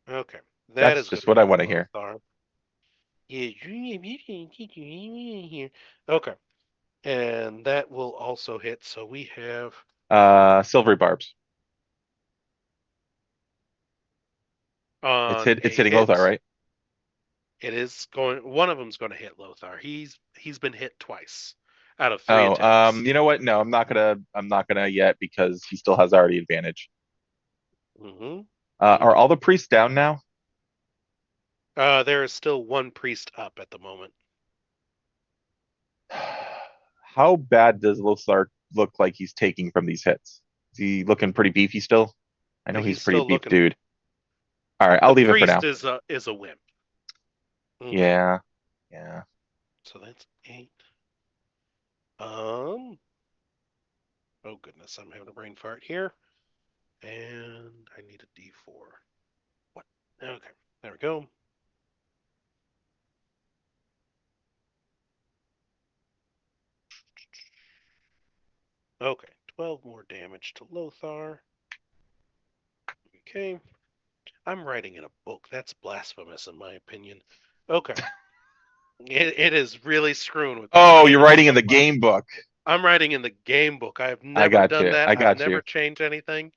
Okay, that That's is going just to what I hit want to hear. Lothar. Okay, and that will also hit. So we have Silvery barbs. on It's a hitting hit. Lothar, right? It is going. One of them's going to hit Lothar. He's been hit twice out of 3 Oh, attacks. you know what? No, I'm not gonna yet because he still has already advantage. Mm-hmm. Are all the priests down now? There is still one priest up at the moment. How bad does Lothar look like he's taking from these hits? Is he looking pretty beefy still? I know he's He's a pretty still beef looking. dude. All right, I'll The leave it for priest now. is a wimp. Okay, Yeah, yeah. so that's 8. Um. Oh goodness, I'm having a brain fart here, and I need a D4. What? Okay, there we go. Okay, 12 more damage to Lothar. Okay, I'm writing in a book. That's blasphemous, in my opinion. Okay, it is really screwing with me. I Oh, can't you're even writing in tell the why. game book. I'm writing in the game book. I have I never got done you. that. I I've got you. never changed anything.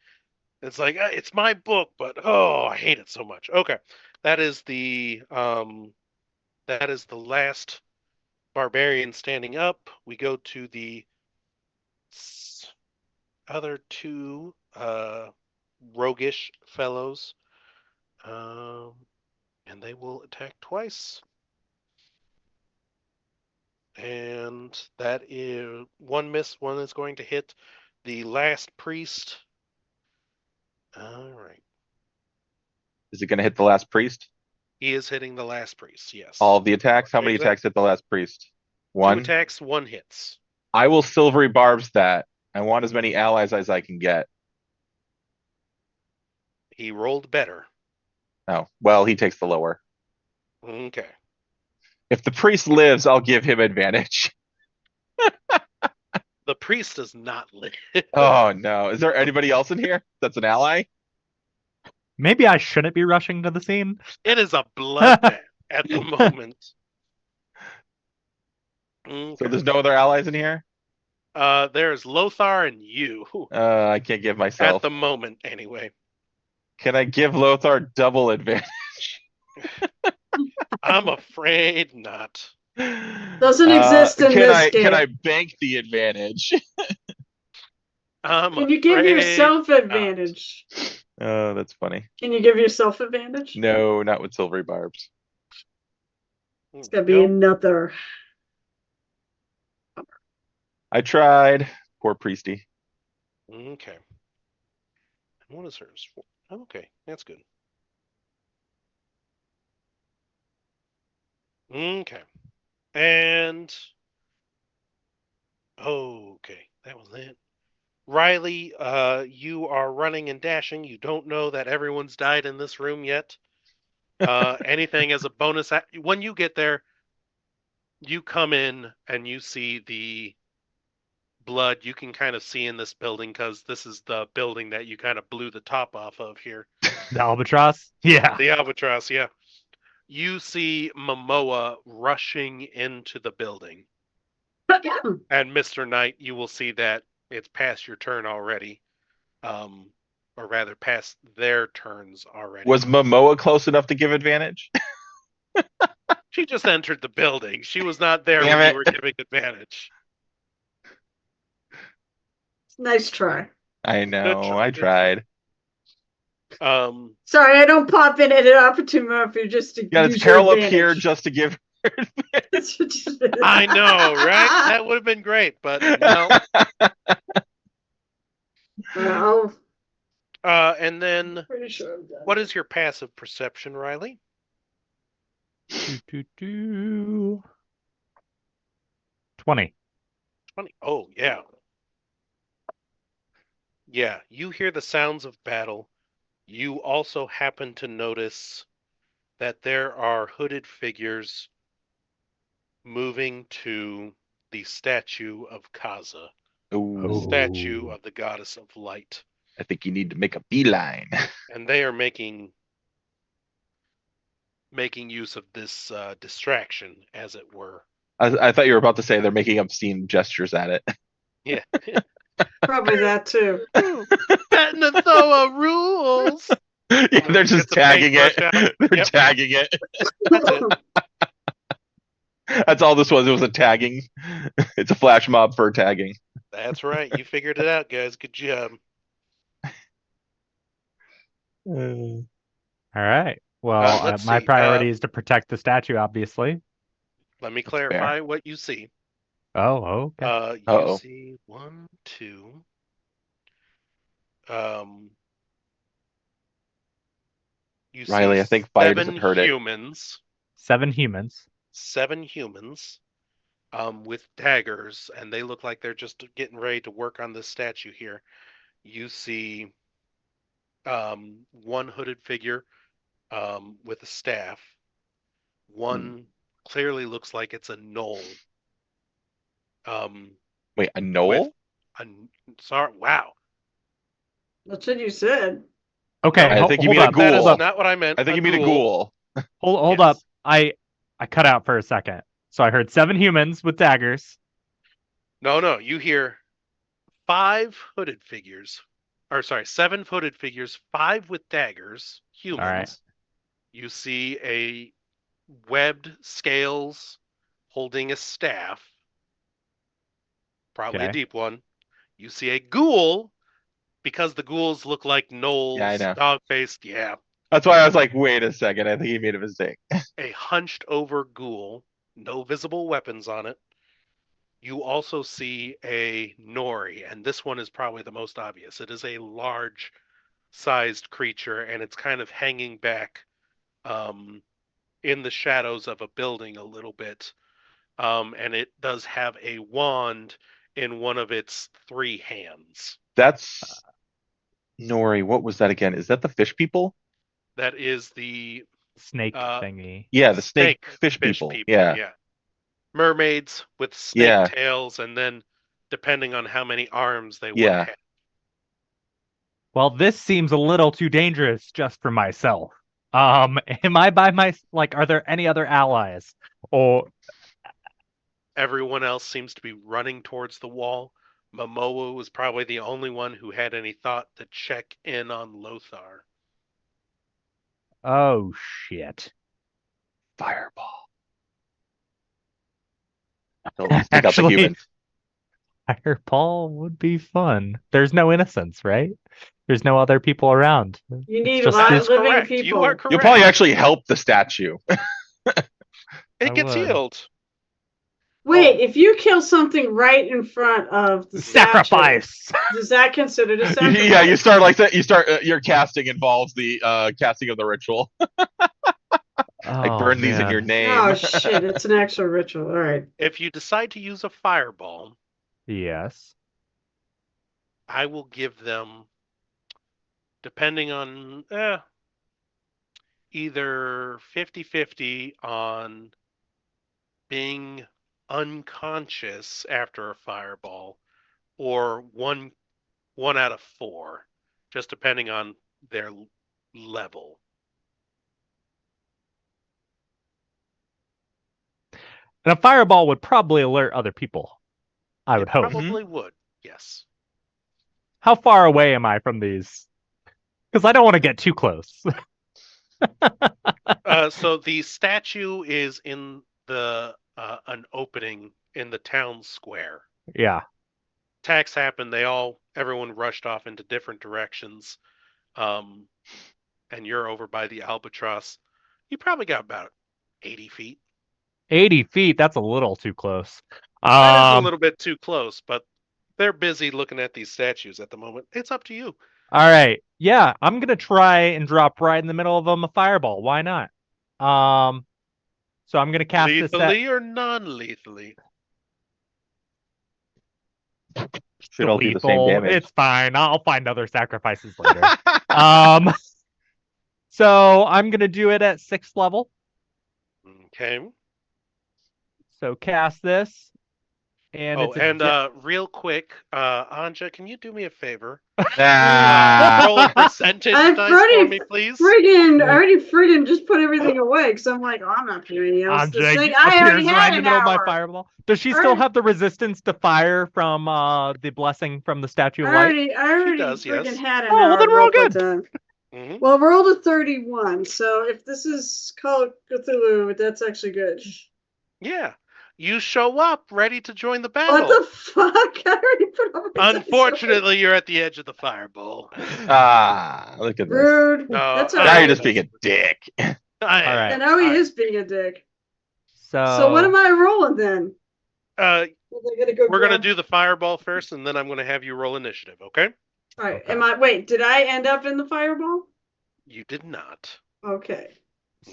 It's like it's my book, but oh, I hate it so much. Okay, that is the last barbarian standing up. We go to the other 2 roguish fellows, um, and they will attack twice. And that is one miss. One is going to hit the last priest. All right. Is it going to hit the last priest? He is hitting the last priest, yes. All of the attacks? How I'll many change that. attacks hit the last priest? 2 One? attacks, 1 hits. I will silvery barbs that. I want as many allies as I can get. He rolled better. Oh, well, he takes the lower. Okay. If the priest lives, I'll give him advantage. The priest does not live. Oh, no. Is there anybody else in here that's an ally? Maybe I shouldn't be rushing to the scene. It is a bloodbath at the moment. Okay. So there's no other allies in here? There's Lothar and you. I can't give myself. At the moment, anyway. Can I give Lothar double advantage? I'm afraid not. Doesn't exist in this game. Can I bank the advantage? Can you give yourself advantage? Oh, that's funny. Can you give yourself advantage? No, not with silvery barbs. It's gotta be another. I tried. Poor priesty. Okay. And what is hers? Okay, that's good. Okay. And okay, that was it. Riley, you are running and dashing. You don't know that everyone's died in this room yet. Anything as a bonus when you get there, you come in and you see the blood. You can kind of see in this building because this is the building that you kind of blew the top off of here. The albatross? Yeah. The albatross, yeah. You see Momoa rushing into the building. And Mr. Knight, you will see that it's past your turn already. Or rather, past their turns already. Was Momoa close enough to give advantage? She just entered the building. She was not there Damn when it. you were giving advantage. Nice try. I know. try, I good try. tried. Sorry, I don't pop in at an opportune moment for you just to Yeah, use it's your Carol up here advantage. just to give. I know, right? That would have been great, but no. Well, And then, pretty sure I'm done. what is your passive perception, Riley? 20. 20. Oh, yeah. Yeah, you hear the sounds of battle. You also happen to notice that there are hooded figures moving to the statue of Kaza, the Ooh, statue of the goddess of light. I think you need to make a beeline. And they are making use of this distraction, as it were. I thought you were about to say they're making obscene gestures at it. Yeah. Probably that too. Noah rules. Yeah, they're just Get the tagging it. paintbrush out. They're Yep. tagging it. That's it. That's all this was. It was a tagging. It's a flash mob for tagging. That's right. You figured it out, guys. Good job. All right. Well, Let's my see. priority is to protect the statue, obviously. Let me That's clarify what you see. Oh, okay. You Uh-oh. see 1, 2. You Riley, see I think fire 7 doesn't hurt it. humans. 7 humans. 7 humans. With daggers, and they look like they're just getting ready to work on this statue here. You see, 1 hooded figure, with a staff. One clearly looks like it's a gnoll. Wait, a knoll? Sorry, wow. That's what you said. Okay, I think you hold mean a up. ghoul. That is Hold up. not what I meant. I think you mean a ghoul. Hold Yes. up. I cut out for a second. So I heard 7 humans with daggers. No. You hear 5 hooded figures. Or sorry, 7 hooded figures, 5 with daggers, humans. All right. You see a webbed scales holding a staff, probably a Okay. deep one. You see a ghoul, because the ghouls look like gnolls, Yeah, I know. dog-faced, yeah. That's why I was like, wait a second. I think he made a mistake. A hunched over ghoul, no visible weapons on it. You also see a nori, and this one is probably the most obvious. It is a large sized creature, and it's kind of hanging back in the shadows of a building a little bit. And it does have a wand in one of its 3 hands. That's Nori. What was that again? Is that the fish people? That is the Snake thingy. Yeah, the snake fish people. Yeah. Mermaids with snake tails, and then depending on how many arms they would have. Well, this seems a little too dangerous just for myself. Am I by my are there any other allies? Or everyone else seems to be running towards the wall. Momoa was probably the only one who had any thought to check in on Lothar. Oh shit. Fireball. Take out the humans. Fireball would be fun. There's no innocence, right? There's no other people around. You need just live That's living correct. people. You are correct. You'll probably actually help the statue. It gets healed. Wait, if you kill something right in front of the sacrifice, statue, is that considered a sacrifice? Yeah, you start like that. You start your casting involves the casting of the ritual. Like burn these in your name. Oh shit! It's an actual ritual. All right. If you decide to use a fireball, yes, I will give them, depending on either 50-50 on being unconscious after a fireball, or one out of 4, just depending on their level. And a fireball would probably alert other people. I would hope. Probably would. Yes. How far away am I from these? Because I don't want to get too close. So the statue is in the an opening in the town square. Yeah. Attacks happened. Everyone rushed off into different directions. And you're over by the albatross. You probably got about 80 feet. 80 feet, that's a little too close. That is a little bit too close, but they're busy looking at these statues at the moment. It's up to you. All right. Yeah, I'm going to try and drop right in the middle of them a fireball. Why not? So I'm going to cast this at... Lethally or non-lethally? Should all do the same lethal. damage. It's fine. I'll find other sacrifices later. So I'm going to do it at 6th level. Okay. So cast this. And real quick, Anja, can you do me a favor? Ah. Roll a percentage I've dice already for me, please. I already friggin' just put everything away because I'm like, oh, I'm not doing anything else. This thing, I already had right in the an middle of my hour. fireball. Does she still have the resistance to fire from the blessing from the Statue of Light? I already does, friggin' yes. had an Oh, well, hour. then we're all roleplay good. time. Mm-hmm. Well, I rolled a 31, so if this is Call of Cthulhu, that's actually good. Yeah. You show up ready to join the battle. What the fuck? I already put all my dice away. Unfortunately, you're at the edge of the fireball. Ah, look at this. Rude. No, That's all Now right. you're just being a dick. All right. And now he is being a dick. So what am I rolling then? We're gonna do the fireball first, and then I'm gonna have you roll initiative. Okay? All right. Okay. Wait, did I end up in the fireball? You did not. Okay.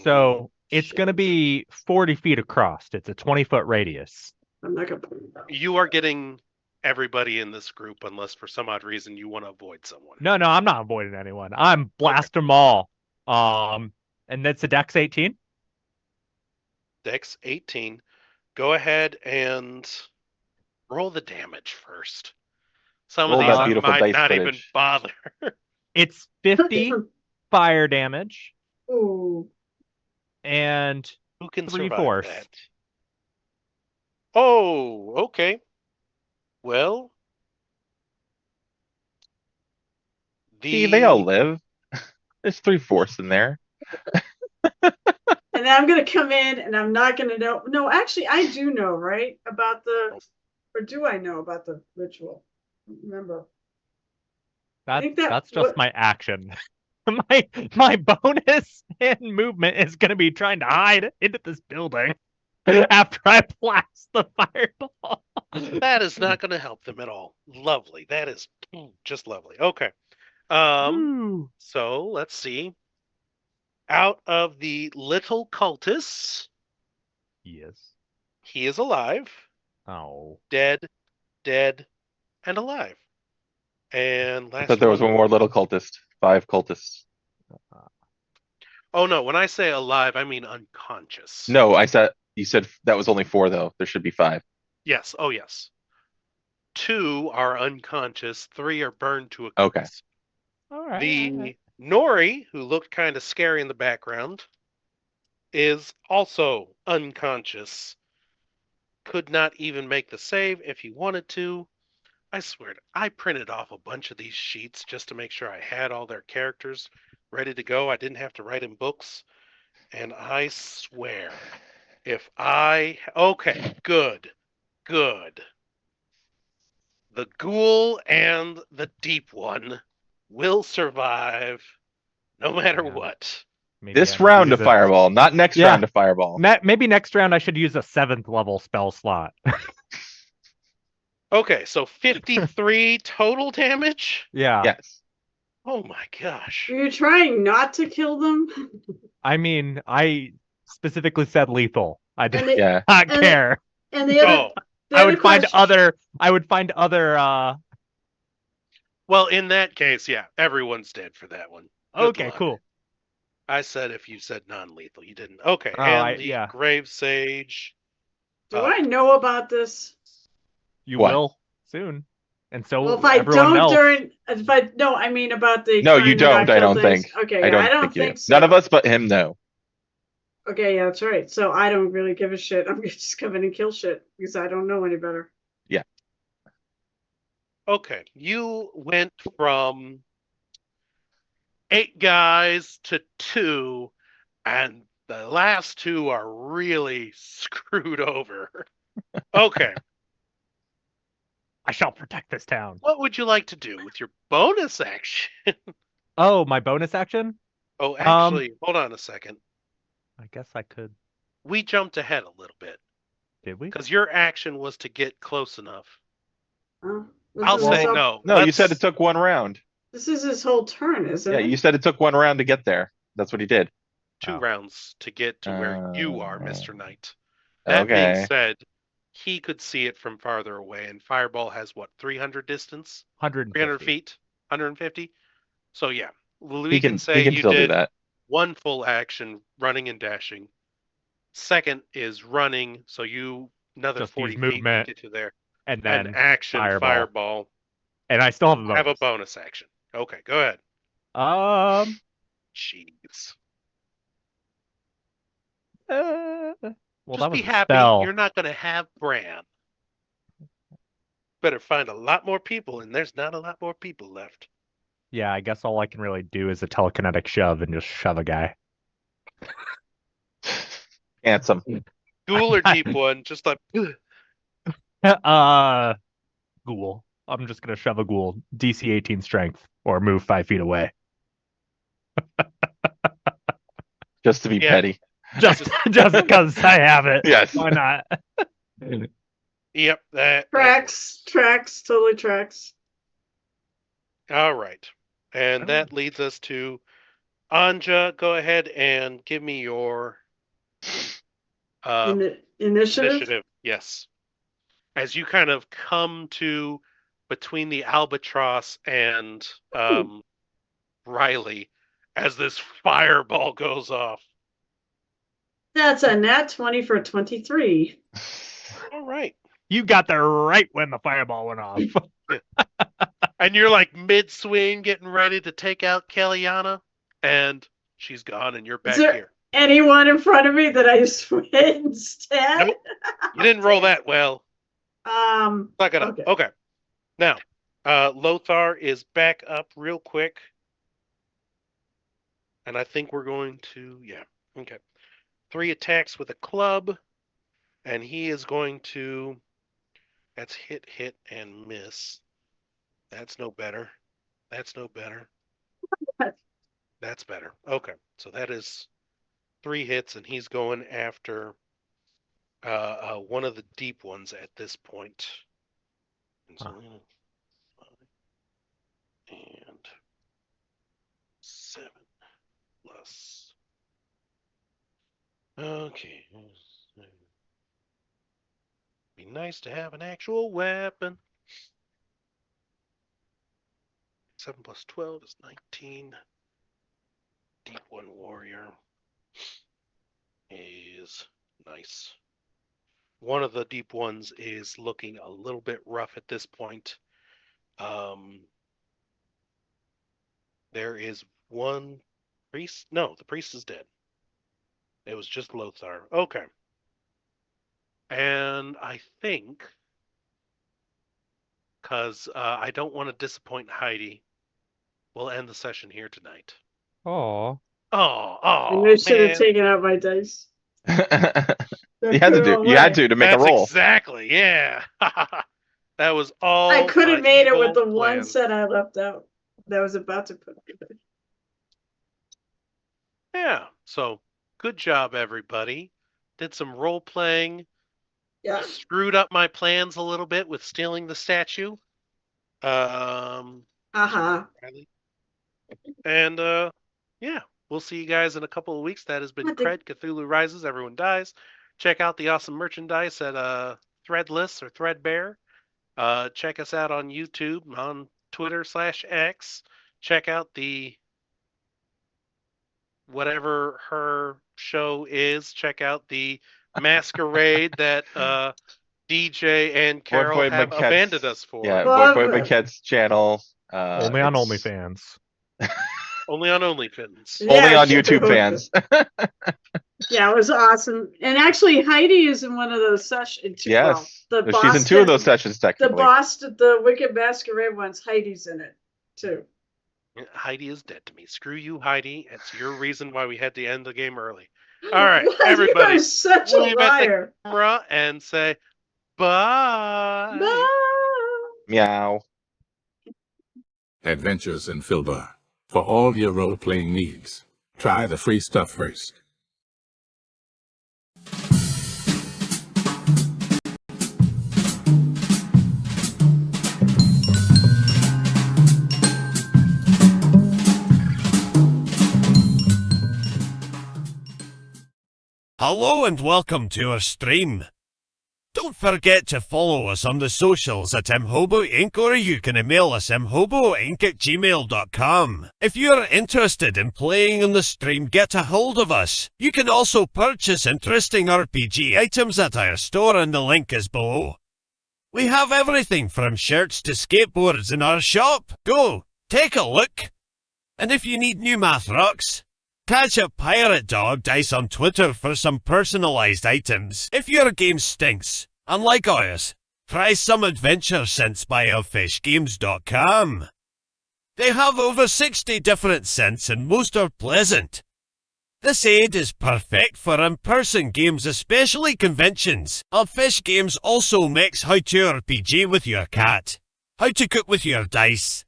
So it's going to be 40 feet across. It's a 20-foot radius. I'm not gonna. You are getting everybody in this group, unless for some odd reason you want to avoid someone. No, I'm not avoiding anyone. I'm blasting them all. And that's a Dex 18. Dex 18. Go ahead and roll the damage first. Some Roll of that these I beautiful might dice not footage. even bother. It's 50 fire damage Ooh. and Who can 3 survive force. that? Oh, okay. Well, See, they all live. There's 3 force in there. And then I'm gonna come in, and I'm not gonna know. No, actually, I do know, right, about the, or do I know about the ritual? I don't remember. That's just my action. my bonus and movement is going to be trying to hide into this building after I blast the fireball. That is not going to help them at all. Lovely. That is just lovely. Okay. So let's see. Out of the little cultists, Yes. he is alive, Oh. dead, and alive. And last I thought there was one more little cultist. 5 cultists. Oh no, when I say alive, I mean unconscious. No, you said that was only 4 though. There should be 5. Yes. Oh yes. 2 are unconscious. 3 are burned to a crisp. Okay. All right. The Nori, who looked kind of scary in the background, is also unconscious. Could not even make the save if he wanted to. I swear, I printed off a bunch of these sheets just to make sure I had all their characters ready to go. I didn't have to write in books. And I swear, okay, good. The ghoul and the deep one will survive no matter what. This round of fireball, not next round of fireball. Maybe next round I should use a 7th level spell slot. Okay, so 53 total damage? Yeah. Yes. Oh my gosh. Are you trying not to kill them? I mean, I specifically said lethal. I did Yeah. not care. And the other, I would find other Well, in that case, yeah, everyone's dead for that one. Good Okay, luck. cool. I said if you said non-lethal, you didn't. Okay, yeah. Grave Sage. Do I know about this? You What? will soon. And so Well, if I everyone don't else. no, I mean about the. No, trying you to not don't. I kill don't things. think. Okay, I I don't don't think you do. think so. None of us but him know. Okay, yeah, that's right. So I don't really give a shit. I'm gonna just come in and kill shit because I don't know any better. Okay, you went from 8 guys to 2, and the last 2 are really screwed over. Okay, I shall protect this town. what would you like to do with your bonus action? Oh, my bonus action? Oh, actually, hold on a second. I guess I could. We jumped ahead a little bit Did we? because your action was to get close enough. Oh, I'll say his no. No, you said it took 1 round. This is his whole turn, isn't Yeah, it? you said it took 1 round to get there. That's what he did. 2 Oh. rounds to get to where you are, Mr. Knight. That Okay. being said, he could see it from farther away, and Fireball has what, 300 distance? 150. 300 feet? 150? So yeah, we He can can say you still do did that. 1 full action, running and dashing. Second is running, so you another Just 40 use feet to movement, get you there. and then And action fireball. And I still have a bonus. Have a bonus action. Okay, go ahead. Jeez. Well, Just that was be a happy spell. you're not going to have Bran. Better find a lot more people, and there's not a lot more people left. Yeah, I guess all I can really do is a telekinetic shove and just shove a guy. Handsome. Ghoul or deep one, just like. Ghoul. I'm just gonna shove a ghoul. DC 18 strength or move 5 feet away. Just to be Yeah. petty. Just because I have it. Yes. Why not? Yep, that Tracks, totally tracks. All right. And that leads us to Anja. Go ahead and give me your Initiative. Yes. As you kind of come to between the albatross and Riley as this fireball goes off. That's a nat 20 for 23. All right. You got there right when the fireball went off. And you're like mid-swing getting ready to take out Kellyanna, and she's gone, and you're back here. Anyone in front of me that I swing instead? Nope. You didn't roll that well. Suck it up. Okay. Now, Lothar is back up real quick. And I think we're going to, yeah. Okay. 3 attacks with a club. And he is going to, that's hit, and miss. That's no better. That's no better. That's better. Okay. So that is 3 hits, and he's going after one of the deep ones at this point. And so, 7 plus. Okay. Be nice to have an actual weapon. 7 plus 12 is 19. Deep one warrior is nice. One of the deep ones is looking a little bit rough at this point. There is one priest. No, the priest is dead. It was just Lothar. Okay. And I think, because I don't want to disappoint Heidi, we'll end the session here tonight. Oh. Oh, I should have taken out my dice. You had to make a roll. Exactly, yeah. That was all. I could have made it with the plan. one set I left out that I was about to put. Yeah. So good job, everybody. Did some role playing. Yeah. Screwed up my plans a little bit with stealing the statue. And yeah, we'll see you guys in a couple of weeks. That has been CRED, Cthulhu Rises, Everyone Dies. Check out the awesome merchandise at Threadless or Threadbare. Check us out on YouTube, on Twitter/X. Check out the whatever her show is. Check out the masquerade that DJ and Carol have abandoned us for. Yeah, Boy Maquette's channel. Only on OnlyFans. Only on OnlyFans. Only on YouTube fans. Yeah, it was awesome. And actually, Heidi is in one of those sessions. Yes. Well, She's in two of those sessions, The technically. the Wicked Masquerade ones, Heidi's in it too. Heidi is dead to me. Screw you, Heidi. It's your reason why we had to end the game early. All right, You everybody, are such a wave at the liar. camera and say bye. No. Meow. Adventures in Filbar. For all your role-playing needs, try the free stuff first. Hello and welcome to our stream. Don't forget to follow us on the socials at mhobo Inc. or you can email us mhoboinc@gmail.com. If you're interested in playing on the stream, get a hold of us. You can also purchase interesting RPG items at our store and the link is below. We have everything from shirts to skateboards in our shop. Go, take a look. And if you need new math rocks, catch a Pirate Dog Dice on Twitter for some personalized items. If your game stinks, unlike ours, try some adventure scents by elfishgames.com. They have over 60 different scents and most are pleasant. This aid is perfect for in-person games, especially conventions. Elfish Games also makes how to RPG with your cat, how to cook with your dice,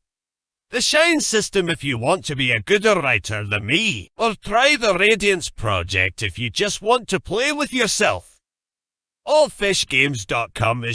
the Shine system if you want to be a gooder writer than me, or try the Radiance project if you just want to play with yourself. Allfishgames.com is